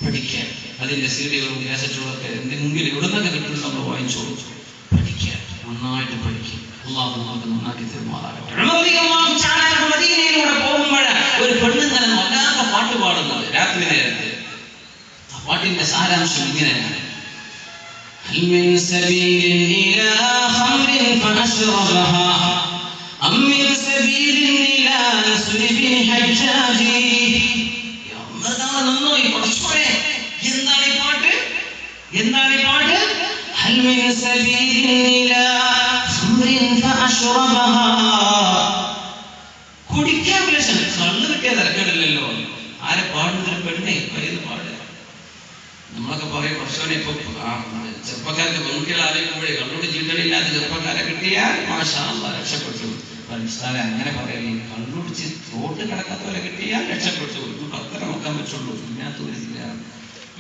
പഠിക്കാൻ. അതിന്റെ സീഡികളും കാസറ്റുകളൊക്കെ എന്തെങ്കിലും എവിടുന്നൊക്കെ കിട്ടും നമ്മൾ വാങ്ങിച്ചോളൂ. പഠിക്കാൻ, നന്നായിട്ട് പഠിക്കും. അള്ളാഹു നമുക്ക് നന്നാക്കി തരുമാറാകട്ടെ. മദീനയിലൂടെ പോകുമ്പോൾ ഒരു പെണ്ണുങ്ങൾ വല്ലാത്ത പാട്ട് പാടുന്നത് രാത്രി നേരത്ത്. ആ പാട്ടിന്റെ സാരാംശം ഇങ്ങനെയാണ്: هل من سبيل إلى خمر فأشربها أم من سبيل إلى نسر بالحجاج. എന്താണ് ഈ പാട്ട്? هل من سبيل إلى خمر فأشربها. കുടിക്കാൻ വിളിച്ചു കള്ളു കിട്ടിയ തിരക്കേടില്ലല്ലോ. ആരെ പാടുന്നൊരു പെണ്ണെ പറയുന്ന പാട്. നമ്മളൊക്കെ പറയും കുറച്ചോനെ ഇപ്പൊ ചെറുപ്പക്കാർക്ക് പെൺകുട്ടികൾ ആലോചിക്കുമ്പോഴേ കള്ളോട് ചീട്ടടിയില്ലാത്ത ചെറുപ്പക്കാരെ കിട്ടിയാൽ മാഷാ അല്ലാഹ് രക്ഷപ്പെട്ടു. സ്ഥലം അങ്ങനെ പറയല്ലേ, കള്ളുടിച്ച് റോഡ് കിടക്കാത്തവരെ കിട്ടിയാൽ രക്ഷപ്പെട്ടു. അത്ര നോക്കാൻ പറ്റുള്ളൂ. ഇല്ലാത്തവരില്ല.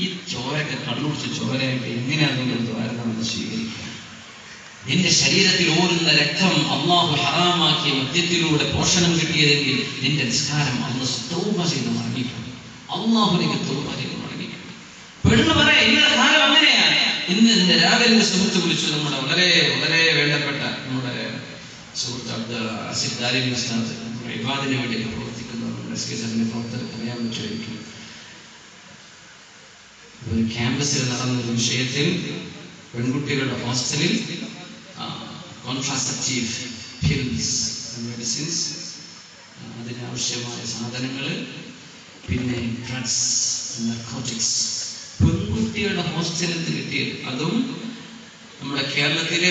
ഈ ചോരൊക്കെ കള്ളുടിച്ച് ചോരയായിട്ട് എങ്ങനെയാണ് നിങ്ങൾ ദ്വാരണമെന്ന് സ്വീകരിക്കുക? നിന്റെ ശരീരത്തിൽ ഓടുന്ന രക്തം അള്ളാഹു ഹറാമാക്കിയ മദ്യത്തിലൂടെ പോഷണം കിട്ടിയതെങ്കിൽ നിന്റെ നിസ്കാരം അന്ന് തൗബ ചെയ്ത് മടങ്ങിക്കും. അള്ളാഹുലേക്ക് തൗബ ചെയ്ത് മടങ്ങിക്കും. പെണ്ണ് പറയാം ഇന്നത്തെ കാലം അങ്ങനെയാണ്. ഇന്ന് രാവിലെ സുഹൃത്ത് വിളിച്ചു, നമ്മുടെ വളരെ വളരെ വേണ്ടപ്പെട്ട നമ്മുടെ സുഹൃത്ത് അബ്ദുൽ ആസിഫ് ദാരിമി ഉസ്താദ്, നമ്മുടെ ഇബാദിന് വേണ്ടിയൊക്കെ പ്രവർത്തിക്കുന്ന നമ്മുടെ എസ്കേസിന്റെ പ്രവർത്തകർക്ക് അറിയാൻ പറ്റുമായിരിക്കും. ഒരു ക്യാമ്പസിൽ നടന്നൊരു വിഷയത്തിൽ പെൺകുട്ടികളുടെ ഹോസ്റ്റലിൽ കോൺട്രാസെപ്റ്റീവ് പിൽസ്, മെഡിസിൻസ്, അതിനാവശ്യമായ സാധനങ്ങൾ, പിന്നെ ഡ്രഗ്സ്, നർക്കോട്ടിക്സ് പെൺകുട്ടികളുടെ ഹോസ്റ്റലിൽ നിന്ന് കിട്ടിയത്. അതും നമ്മുടെ കേരളത്തിലെ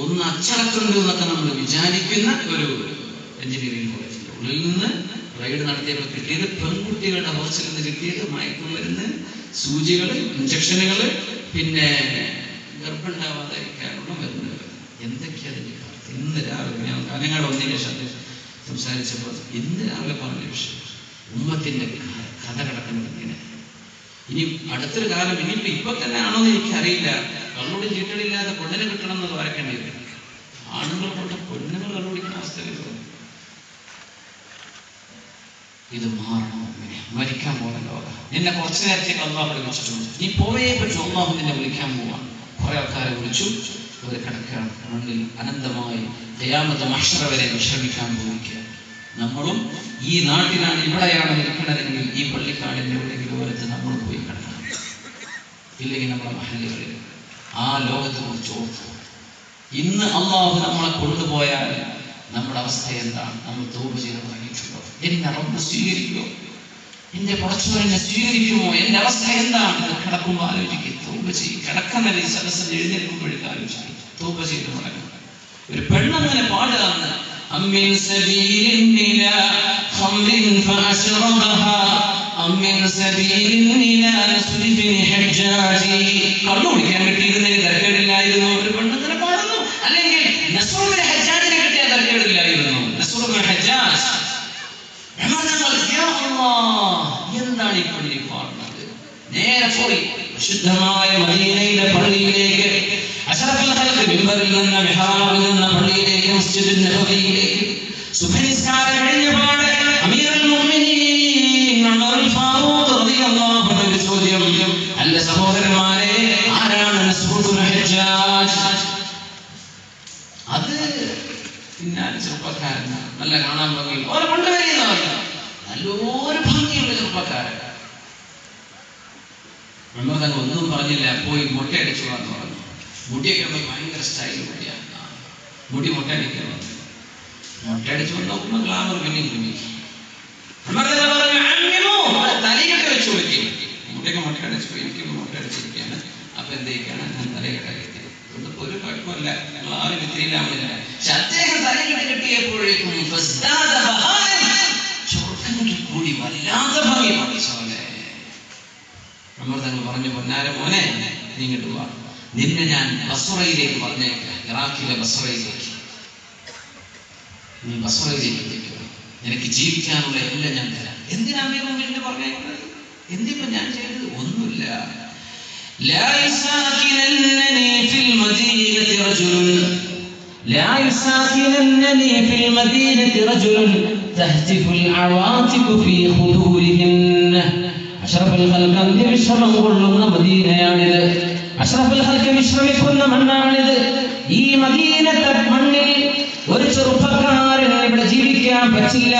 ഒന്ന് അച്ചടക്കമുണ്ട് എന്നൊക്കെ നമ്മൾ വിചാരിക്കുന്ന ഒരു എഞ്ചിനീയറിംഗ് കോളേജിന്റെ ഉള്ളിൽ നിന്ന് റൈഡ് നടത്തിയപ്പോൾ കിട്ടിയത് പെൺകുട്ടികളുടെ ഹോസ്റ്റലിൽ നിന്ന് കിട്ടിയത് മയക്കുമരുന്ന്, സൂചികൾ, ഇഞ്ചക്ഷനുകൾ, പിന്നെ ഗർഭമുണ്ടാവാതിരിക്കാനുള്ള മരുന്നുകൾ. എന്തൊക്കെയാണ് ഇന്ന് രാവിലെ ഞാൻ കാലങ്ങാട് വന്നതിന് ശേഷം സംസാരിച്ചപ്പോൾ ഇന്ന് രാവിലെ പറഞ്ഞ വിഷയം ഉമ്മത്തിന്റെ കഥ കിടക്കുന്നത് ഇങ്ങനെ. ഇനി അടുത്തൊരു കാലം ഇനിയിപ്പോ ഇപ്പൊ തന്നെ ആണോന്ന് എനിക്കറിയില്ല, കള്ളോട് ചീട്ടടില്ലാതെ പെണ്ണിനെ കിട്ടണം എന്ന് വരക്കേണ്ടി വരും. ആണുങ്ങൾ കൊണ്ട് പെണ്ണുങ്ങൾ കള്ളുപിടിക്കുന്ന അവസ്ഥയിലോ. ഇത് മാറണം. മരിക്കാൻ പോകുന്ന ലോകം നിന്നെ കുറച്ചു നേരത്തേക്ക് അള്ളാഹു വിളിച്ചിട്ടുണ്ട്. നീ പോയേ പറ്റും. അള്ളാഹു നിന്നെ വിളിക്കാൻ പോവാണ്. കുറെ ആൾക്കാരെ വിളിച്ചു, അവർ കിടക്കുകയാണ് മണ്ണിൽ അനന്തമായി ഖിയാമത്ത് മഹ്ശറ വരെ വിശ്രമിക്കാൻ പോവുക. നമ്മളും ഈ നാട്ടിലാണ്, ഇവിടെയാണ് നിൽക്കുന്നതെങ്കിൽ ഈ പള്ളിക്കാടിന്റെ എവിടെയെങ്കിലും ഓരത്ത് നമ്മൾ പോയി കിടക്കണം. ഇല്ലെങ്കിൽ നമ്മുടെ മഹല്ലുകളിൽ ആ ലോകത്തെ കുറിച്ച് ഓർത്തു. ഇന്ന് അള്ളാഹു നമ്മളെ കൊണ്ടുപോയാൽ നമ്മുടെ അവസ്ഥ എന്താണ്? നമ്മൾ തൗബ ചെയ്ത് തുടങ്ങിയിട്ടുണ്ടോ? എന്നെ റബ്ബ് സ്വീകരിക്കുമോ? എന്റെ പടച്ചവനെ സ്വീകരിക്കുമോ? എന്റെ അവസ്ഥ എന്താണ്? ഇത് കിടക്കുമ്പോൾ ആലോചിക്കുക, തൗബ ചെയ്യും. കിടക്കുന്ന സദസ്സിൽ എഴുന്നേൽക്കുമ്പോഴേക്ക് ആലോചിക്കുക, തൗബ ചെയ്ത് മടങ്ങുക. ഒരു പെണ്ണങ്ങനെ പാടുകയാണ് അമ്മിൻ സബീലിൻ ഇലാ ഖംറിൻ ഫഅശ്റബഹാ അമ്മിൻ സബീലിൻ ഇലാ നസ്രിബിൻ ഹജ്ജാജി കള്ളു കുടിക്കാൻ കിട്ടിയിരുന്നെങ്കിൽ തരക്കേടില്ലായിരുന്നു. ഒരു പെണ്ണങ്ങനെ പാടുന്നു. അല്ലെങ്കിൽ നസ്റുബിൻ ഹജ്ജാജിനെ കിട്ടിയ തരക്കേടില്ലായിരുന്നു. നസ്റുബിൻ ഹജ്ജാജ് എന്താണ് ഈ പള്ളി പാടുന്നത്? നേരെ പോയി വിശുദ്ധമായ മദീനയിലെ പള്ളിയിലേക്ക്, അശറഫുൽ ഖൽഖ് മിമ്പറിൽ നിന്ന് മിഹ്റാബിൽ നിന്ന് പള്ളിയിലേക്ക്, മസ്ജിദുൻ നബവിയിലേക്ക് സുബ്ഹ് നിസ്കാരം കഴിഞ്ഞ പാടെ അമീറുൽ മുഅ്മിനീൻ ഉമറുൽ ഫാറൂഖ് റളിയല്ലാഹു അൻഹു ചോദ്യം, അല്ല സഹോദരന്മാരെ, ആരാണ് നസ്റുൽ ഹജ്ജാജ്? അത് പിന്നെ ചെറുപ്പക്കാരനാണ്, നല്ല കാണാൻ ഭംഗി, ഓരോ കൊണ്ടുവരുന്നവല്ല, നല്ലൊരു ഭംഗിയുള്ള ചെറുപ്പക്കാരൻ. ഉമർ തങ്ങൾ ഒന്നും പറഞ്ഞില്ല, പോയി മുട്ടയടിച്ചു എന്ന് പറഞ്ഞു. മുടിയൊക്കെ ഭയങ്കര സ്റ്റൈൽ മുടിയാണ്, മുടി മുട്ടയടിക്കണം. മുട്ടയടിച്ചു നോക്കുമ്പോൾ ഗ്ലാമർ പിന്നെയും കുഞ്ഞി. തലയൊക്കെ വെച്ചു കൊടുക്കും. മുട്ടയൊക്കെ മുട്ടയടിച്ചു, എനിക്കൊന്ന് മുട്ടയടിച്ചിരിക്കുകയാണ്. അപ്പൊ എന്തൊക്കെയാണ് ഞാൻ തലയൊക്കെ ഇതൊന്നും ഒരു കുഴപ്പമില്ല, നിങ്ങൾ ആരും വിത്തിരിയില്ലാമില്ല. പക്ഷെ അദ്ദേഹം തലയൊക്കെ കിട്ടിയപ്പോഴേക്കും കൂടി വല്ലാത്ത ഭംഗി പഠിച്ചോലെ. ഉമർ തങ്ങൾ പറഞ്ഞു, പൊന്നാര മോനെ, നീ ഇങ്ങോട്ട് വാ, നിന്നെ ഞാൻ ബസ്റയിലേക്ക് പറഞ്ഞേക്കാം, ഇറാഖിലെ ബസ്റയിലേക്ക്. നീ ബസ്റയിലേക്ക് നിൽക്കുക, നിനക്ക് ജീവിക്കാനുള്ള എല്ലാം ഞാൻ തരാം. എന്തിനാണ് എന്നെ പറഞ്ഞേക്കുന്നത്? എന്തിപ്പോ ഞാൻ ചെയ്തത്? ഒന്നുമില്ല. لا يساكننني في المدينة رجل تهتف العواتق في خدورهن. അഷ്റഫുൽ ഖൽഖ് അന്ത്യവിശ്രമം കൊള്ളുന്ന മദീനയാണിത്. അഷ്റഫുൽ ഖൽഖ് വിശ്രമിക്കുന്ന മണ്ണാണിത്. ഈ മദീനത്തെ മണ്ണിൽ ഒരു ചെറുപ്പക്കാരന് ഇവിടെ ജീവിക്കാൻ പറ്റില്ല.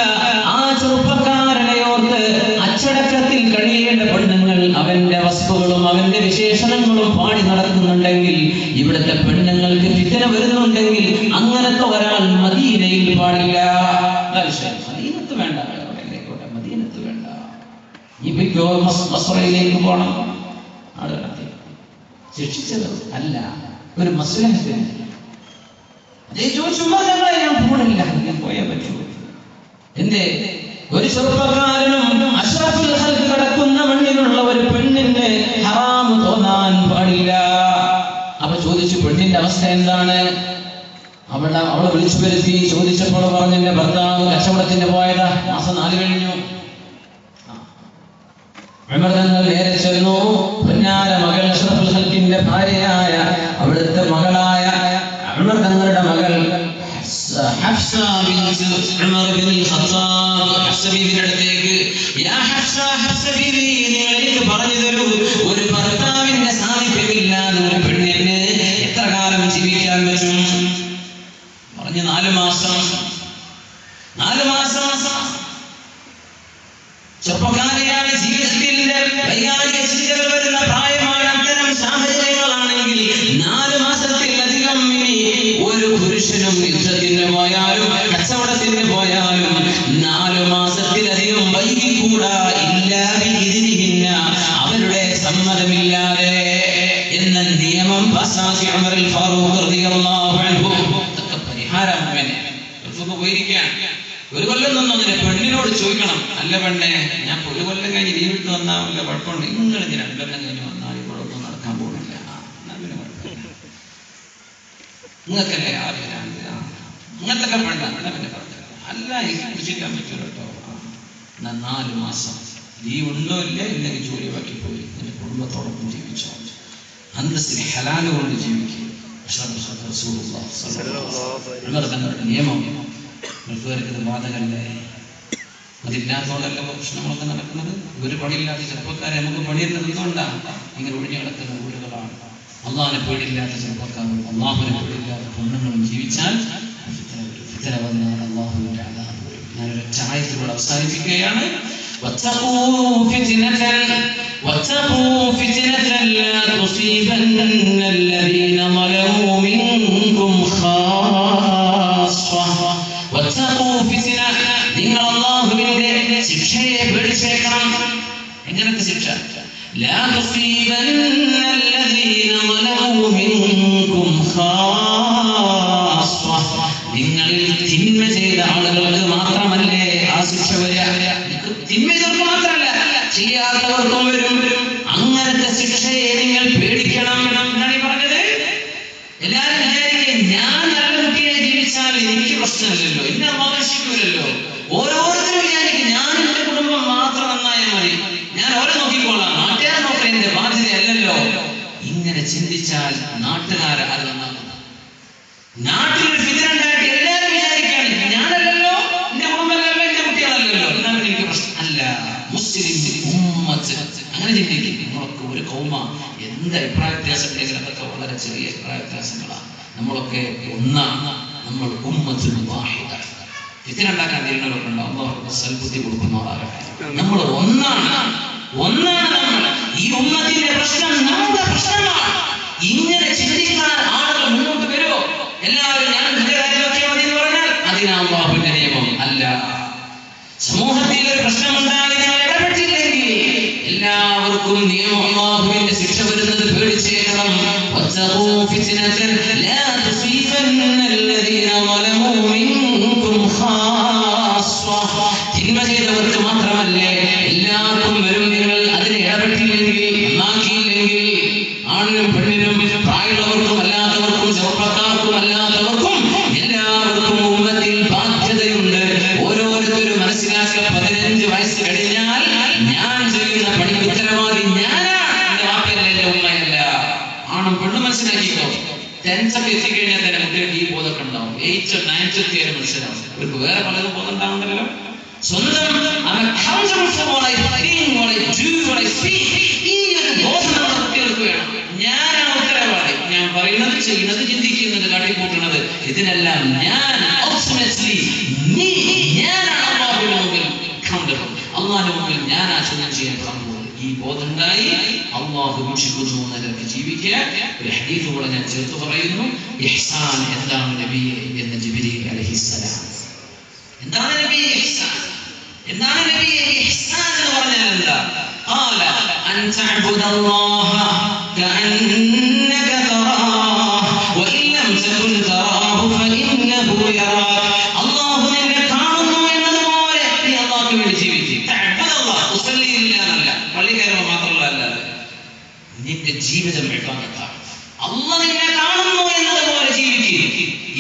ആ ചെറുപ്പക്കാരനെ ഓർത്ത് അച്ചടക്കത്തിൽ കഴിയേണ്ട പെണ്ണുങ്ങൾ അവന്റെ വസ്തുക്കളും അവന്റെ വിശേഷണങ്ങളും പാടി നടക്കുന്നുണ്ടെങ്കിൽ, ഇവിടുത്തെ പെണ്ണുങ്ങൾക്ക് ഫിത്ന വരുന്നുണ്ടെങ്കിൽ, അങ്ങനത്തെ ഒരാൾ മദീനയിൽ പാടില്ല. മദീനത്ത് വേണ്ട, മദീനത്ത് വേണ്ട. ഇപ്പൊ മസ്റയിലേക്ക് പോകണം. ശിക്ഷിച്ചത് അല്ല, ഒരു മസ്ലഹത്തിന്. അതേ ചോദിച്ചു, ഞാൻ പോണില്ല, ഞാൻ പോയേ പറ്റൂ. എന്തേ? ഒരു ചെറുപ്പക്കാരനും അഷ്റഫുൽ ഖൽഖ് കിടക്കുന്ന മണ്ണിലുള്ള ഒരു പെണ്ണിന് ഹറാം തോന്നാൻ പാടില്ല. അപ്പൊ ചോദിച്ചു, പെണ്ണിന്റെ അവസ്ഥ എന്താണ്? അവളെ വിളിച്ചു വരുത്തി ചോദിച്ചപ്പോൾ പറഞ്ഞു, എന്റെ ഭർത്താവ് കച്ചവടത്തിന് പോയതാ, മാസം 4 കഴിഞ്ഞു. ഉമർ തങ്ങൾ നേരെ ചെന്നു. പൊന്നാര മകൾ അഷ്റഫുൽ ഖൽഖിന്റെ ഭാര്യയായ അവിടുത്തെ മകളായ ഉമർ തങ്ങളുടെ മകൾ ഹഫ്സ ബിൻത് ഉമർ ബിൻ ഖത്താബ്, ഹഫ്സ ബീവിയുടെ അടുത്തേക്ക്, യാ ഹഫ്സ, ഹഫ്സ ബീവി, നിങ്ങൾക്ക് പറഞ്ഞു തരൂ, ഒരു ഭർത്താവിന്റെ സാന്നിധ്യമില്ലാതെ ഒരു പെണ്ണിന് എത്ര കാലം ജീവിക്കാൻ പറ്റും? പറഞ്ഞു, 4 മാസം. 4 മാസം. ചെറുപ്പക്കാരെയാണ്, ജീവിതത്തിന്റെ വൈകാരിക ചിന്തകൾ വരുന്ന പ്രായമാണ്. അത്തരം സാഹചര്യങ്ങളാണെങ്കിൽ 4 മാസത്തിലധികം ഇനി ഒരു പുരുഷനും യുദ്ധത്തിന് പോയാലും കച്ചവടത്തിന് പോയാലും 4 മാസത്തിലധികം വൈകിക്കൂടാ. ഇല്ലാതിരിക്കുന്ന അവരുടെ സമ്മതമില്ലാതെ എന്ന നിയമം പാസാക്കി ഉമറുൽ ഫാറൂഖ് റളിയല്ലാഹു അൻഹു. ഇതൊക്കെ പരിഹാരം പോയിരിക്കുകയാണ്. ഒരു കൊല്ലം നിന്നോ നിന്റെ പെണ്ണിനോട് ചോദിക്കണം, അല്ല പെണ്ണെ, ഞാൻ 1 കൊല്ലം കഴിഞ്ഞ് ലീവ് ഇട്ട് വന്നാൽ വല്ല കുഴപ്പമുണ്ട്, നിങ്ങൾ 2 കൊല്ലം കഴിഞ്ഞ് വന്നാൽ ഇവിടെ ഒന്നും നടക്കാൻ പോകുന്നില്ല, നിങ്ങൾക്കല്ലേ ആഗ്രഹം, അങ്ങനത്തെ പെണ്ണ അല്ല, എനിക്ക് പിടിച്ചിരിക്കാൻ പറ്റൂല കേട്ടോ. 4 മാസം ലീവ് ഉണ്ടോ ഇല്ലേ, ഇല്ലെങ്കിൽ ജോലി ബാക്കി പോയി നിന്റെ കുടുംബത്തോടൊപ്പം ജീവിച്ചോ, അന്തസ്സിന് ഹലാല് കൊണ്ട് ജീവിക്കുക. തങ്ങളുടെ നിയമം മറ്റുള്ളവർക്ക് ബാധകല്ലേ? അതില്ലാത്തോടല്ല പ്രശ്നങ്ങളൊക്കെ നടക്കുന്നത്. ഒരു പണിയില്ലാത്ത ചെറുപ്പക്കാരെ നമുക്ക് പണിയുന്നത് എന്തുകൊണ്ടാണ്? ഇങ്ങനെ ഒഴിഞ്ഞു കിടക്കുന്ന വീടുകളാണ്. അള്ളാഹിനെ പേടിയില്ലാത്ത ചെറുപ്പക്കാരും അള്ളാഹുവിനെ പേടിയില്ലാത്ത പെണ്ണുങ്ങളും ജീവിച്ചാൽ അള്ളാഹുവിന്റെ അദാബ് വരും. ഞാനൊരു ആയത്തിലൂടെ അവസാനിപ്പിക്കുകയാണ്. واتقوا فتنة لا تصيبن الذين ظلموا منكم خاصة. واتقوا فتنة, നിങ്ങൾ അല്ലാഹുവിന്റെ ശിക്ഷയെ പേടിച്ചേക്കണം. എങ്ങനത്തെ ശിക്ഷ? لا تصيبن الذين ظلموا منكم خاصة. നിങ്ങളിൽ തിന്മ ചെയ്ത ആളുകൾക്ക് മാത്രമല്ലേ ആ ശിക്ഷ വരിക? തിന്മ ചെയ്തവർക്ക് മാത്രമല്ല, ചെയ്യാത്തവർക്കും വരും. അങ്ങനത്തെ ശിക്ഷയെ നിങ്ങൾ പേടിക്കണം എന്നാണ് ഈ പറഞ്ഞത്. എല്ലാവരും വിചാരിക്കുക ഞാൻ നല്ല കുട്ടിയെ ജീവിച്ചാൽ എനിക്ക് പ്രശ്നമില്ലല്ലോ, എന്നെ ആവശ്യമില്ലല്ലോ. ഓരോരുത്തരും വിചാരിക്കും ഞാൻ എന്റെ കുടുംബം മാത്രം നന്നായാൽ മതി, ഞാൻ ഓരോ നോക്കിക്കോളാം, നാട്ടുകാരെ നോക്കാൻ എന്റെ ബാധ്യതയല്ലല്ലോ. ഇങ്ങനെ ചിന്തിച്ചാൽ നാട്ടുകാരെ അത് നന്നാക്കും. നാട്ടിലൊരു ഫിതനുണ്ടായിട്ട് എല്ലാവരും വിചാരിക്കുകയാണ് ഞാനല്ലല്ലോ, എന്റെ കുടുംബമല്ലല്ലോ, എന്റെ കുട്ടികളല്ലല്ലോ, എന്നാൽ എനിക്ക് പ്രശ്നം അല്ല. മുസ്ലിം ഉമ്മത്ത് അങ്ങനെ ചിന്തിക്കും. നമ്മളൊക്കെ ഒരു കൗമ എന്ത് അഭിപ്രായ വ്യത്യാസം ഉണ്ടെങ്കിൽ അതൊക്കെ വളരെ ചെറിയ അഭിപ്രായ വ്യത്യാസങ്ങളാണ്. നമ്മളൊക്കെ ഒന്നാണ്, നമ്മൾ ഉമ്മത്തുൽ വാഹിദ. ഫിത്ന ഉണ്ടാക്കാൻ തീരുന്നവരൊക്കെ ഉണ്ടാവും, അല്ലാഹു സൽബുദ്ധി കൊടുക്കുന്നവരാകട്ടെ. നമ്മൾ ഒന്നാണ് നമ്മൾ. ഈ ഉമ്മത്തിന്റെ പ്രശ്നം നമ്മുടെ പ്രശ്നമാണ്. ഇങ്ങനെ ചിന്തിക്കാൻ ആളുകൾ മുന്നോട്ട് വരുമോ? എല്ലാവരും ഞാൻ എന്റെ കാര്യം നോക്കിയാൽ മതി എന്ന് പറഞ്ഞാൽ അതിനാ അല്ലാഹുവിന്റെ നിയമം അല്ല. സമൂഹത്തിൽ ഒരു പ്രശ്നമുണ്ടായി നിങ്ങൾ ഇടപെട്ടില്ലെങ്കിൽ എല്ലാവർക്കും നിയമം അല്ലാഹുവിന്റെ ശിക്ഷ വരുന്നത് പേടിച്ചേക്കണം. വത്തഖൂ ഫിത്നതൻ ലാ തുസീബന്നല്ലദീന ളലമൂ മിൻകും ഖാസ്സ. തിന്മ ചെയ്തവർക്ക് മാത്രമല്ലേ, എല്ലാവർക്കും വരും. നിങ്ങൾ അതിനെ ഇടപെട്ടില്ലെങ്കിൽ, നന്നാക്കിയില്ലെങ്കിൽ, ആണിനും പെണ്ണിനും, പ്രായമുള്ളവർക്കും അല്ലാത്തവർക്കും, ചെറുപ്പക്കാർക്കും അല്ലാത്തവർക്കും എല്ലാവർക്കും ഉമ്മത്തിൽ ബാധ്യതയുണ്ട്. ഓരോരുത്തരും മനസ്സിലാക്കുക, 15 വയസ്സ് കഴിഞ്ഞാൽ ഞാൻ ചെയ്യുന്ന പണിക്ക് ഉത്തരവാദി ഞാനാണ്, എന്റെ വാപ്പയല്ല, എന്റെ ഉമ്മയല്ല. ആണും പെണ്ണും മനസ്സിലാക്കിക്കോ. 10th ഒക്കെ എത്തിക്കഴിഞ്ഞാൽ തന്നെ കുട്ടികൾക്ക് ഈ ബോധമൊക്കെ ഉണ്ടാവും. 8th 9th എത്തിയാലും മനസ്സിലാവും. ഇവർക്ക് വേറെ പലതും ബോധം ഉണ്ടാവുന്നുണ്ടല്ലോ. സ്വന്തം ഈ ഒരു ബോധം നമ്മുടെ കുട്ടികൾക്ക് വേണം. ഞാനാണ് ഉത്തരവാദി, ഞാൻ പറയുന്നത്, ചെയ്യുന്നത്, ചിന്തിക്കുന്നത്, കാട്ടിക്കൂട്ടുന്നത്, ഇതിനെല്ലാം ഞാൻ ഞാനാണ് അല്ലാഹുവിന്റെ മുമ്പിൽ അക്കൗണ്ടബിൾ. അല്ലാഹുവിന്റെ മുമ്പിൽ ഞാനാ ചോദ്യം ചെയ്യപ്പെടുന്നത്. ഈ ബോധം ഉണ്ടായി അല്ലാഹു വീക്ഷിക്കുന്നു എന്നതിലേക്ക് ജീവിക്കുക. ഒരു ഹദീസ് കൂടെ ഞാൻ ചേർത്ത് പറയുന്നു. ഇഹ്സാൻ എന്താണ് നബിയെ എന്ന് ജിബ്രീൽ അലൈഹിസ്സലാം. എന്താണ് നബിയെ ഇഹ്സാൻ? എന്താണ് നബിയെ ഇഹ്സാൻ എന്ന് പറഞ്ഞാൽ എന്താ? ഖാല അൻ തഅബുദല്ലാഹ കഅന്നക തറാഹു വഇൻ ലം തകുൻ തറാഹു ഫഇന്നഹു യറാക. അല്ലാഹു നിന്നെ കാണുന്നു എന്നതുപോലെ നീ അല്ലാഹുവിന് വേണ്ടി ജീവിക്കുക. തഅബുദല്ലാഹ് ഉസല്ലി എന്നല്ല, പള്ളി കയറുമ്പോൾ മാത്രമല്ല, അല്ലാതെ നിന്റെ ജീവിതം ഇബാദത്താണ്. അല്ലാഹു നിന്നെ കാണുന്നു എന്നതുപോലെ ജീവിക്കുക.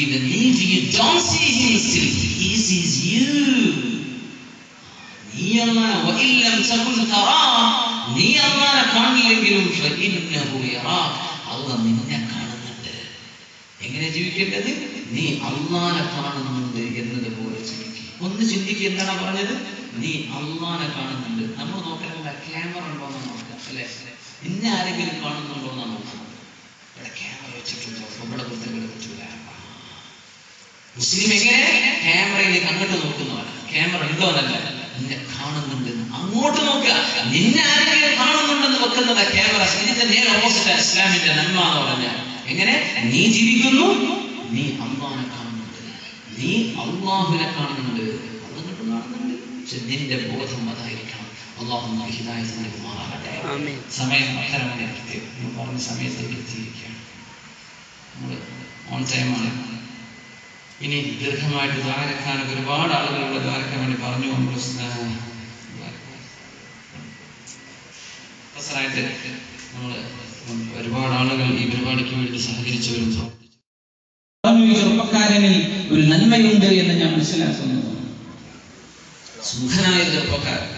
Even if you don't see him still, he sees you. നീ അല്ലാഹു വഇൻ ലം തകുൻ തറാഹു, നീ അല്ലാഹുവിനെ കാണില്ലെങ്കിലും ഫഇന്നഹു യറാക, അല്ലാഹു നിന്നെ കാണുന്നുണ്ട്. എങ്ങനെ ജീവിക്കേണ്ടത്? നീ അല്ലാഹുവിനെ കാണുന്നുണ്ട് എന്നതുപോലെ ജീവിക്കുക. ഒന്ന് ചിന്തിക്കുക, എന്താണ് പറഞ്ഞത്? നീ അല്ലാഹുവിനെ കാണുന്നുണ്ട്. നമ്മൾ നോക്കലല്ല, ക്യാമറ ഉണ്ടോ എന്ന് നോക്കുക, അല്ലേ? ഇന്ന ആരെങ്കിലും കാണുന്നുണ്ടോ എന്നാണ് നോക്കുന്നത്. ഇവിടെ ക്യാമറ വെച്ചിട്ടുണ്ടോ? ഇവിടെ കുറ്റങ്ങൾ പറ്റൂല. മുസ്ലിം എങ്ങനെ ക്യാമറയിലേക്ക് അങ്ങോട്ട് നോക്കുന്നവരാണ്. ക്യാമറ ഉണ്ടോ എന്നല്ല, നിന്നെ കാണുന്നുണ്ട് അങ്ങോട്ട് നോക്കുക. നിന്നെ ആരെങ്കിലും കാണുന്നുണ്ടെന്ന് വെക്കുന്നത് ക്യാമറ. ഇതിന്റെ നേരെ ഓപ്പോസിറ്റ് ഇസ്ലാമിന്റെ നന്മ എന്ന് പറഞ്ഞാൽ എങ്ങനെ? നീ ജീവിക്കുന്നു, നീ അല്ലാഹുവിനെ കാണുന്നുണ്ട്, നീ അല്ലാഹുവിനെ കാണുന്നുണ്ട്, അങ്ങോട്ട് കാണുന്നുണ്ട്. പക്ഷെ നിന്റെ ബോധം അതായിരിക്കണം. അല്ലാഹു നമുക്ക് ഹിദായത്ത് നൽകുമാറാകട്ടെ. സമയം അത്തരമണി പറഞ്ഞ സമയത്തേക്ക് എത്തിയിരിക്കുകയാണ്. നമ്മൾ ഓൺ ടൈമാണ്. ഇനി ദീർഘമായിട്ട് ദ്വാരക്കാനൊക്കെ ഒരുപാട് ആളുകളുടെ ദ്വാരക്കാൻ വേണ്ടി പറഞ്ഞു. നമ്മൾ ഒരുപാട് ആളുകൾ ഈ പരിപാടിക്ക് വേണ്ടി സഹകരിച്ചവരും ചെറുപ്പക്കാരനിൽ ഒരു നന്മയുണ്ട് എന്ന് ഞാൻ മനസ്സിലാക്കുന്നു. സുഖനായ ചെറുപ്പക്കാരൻ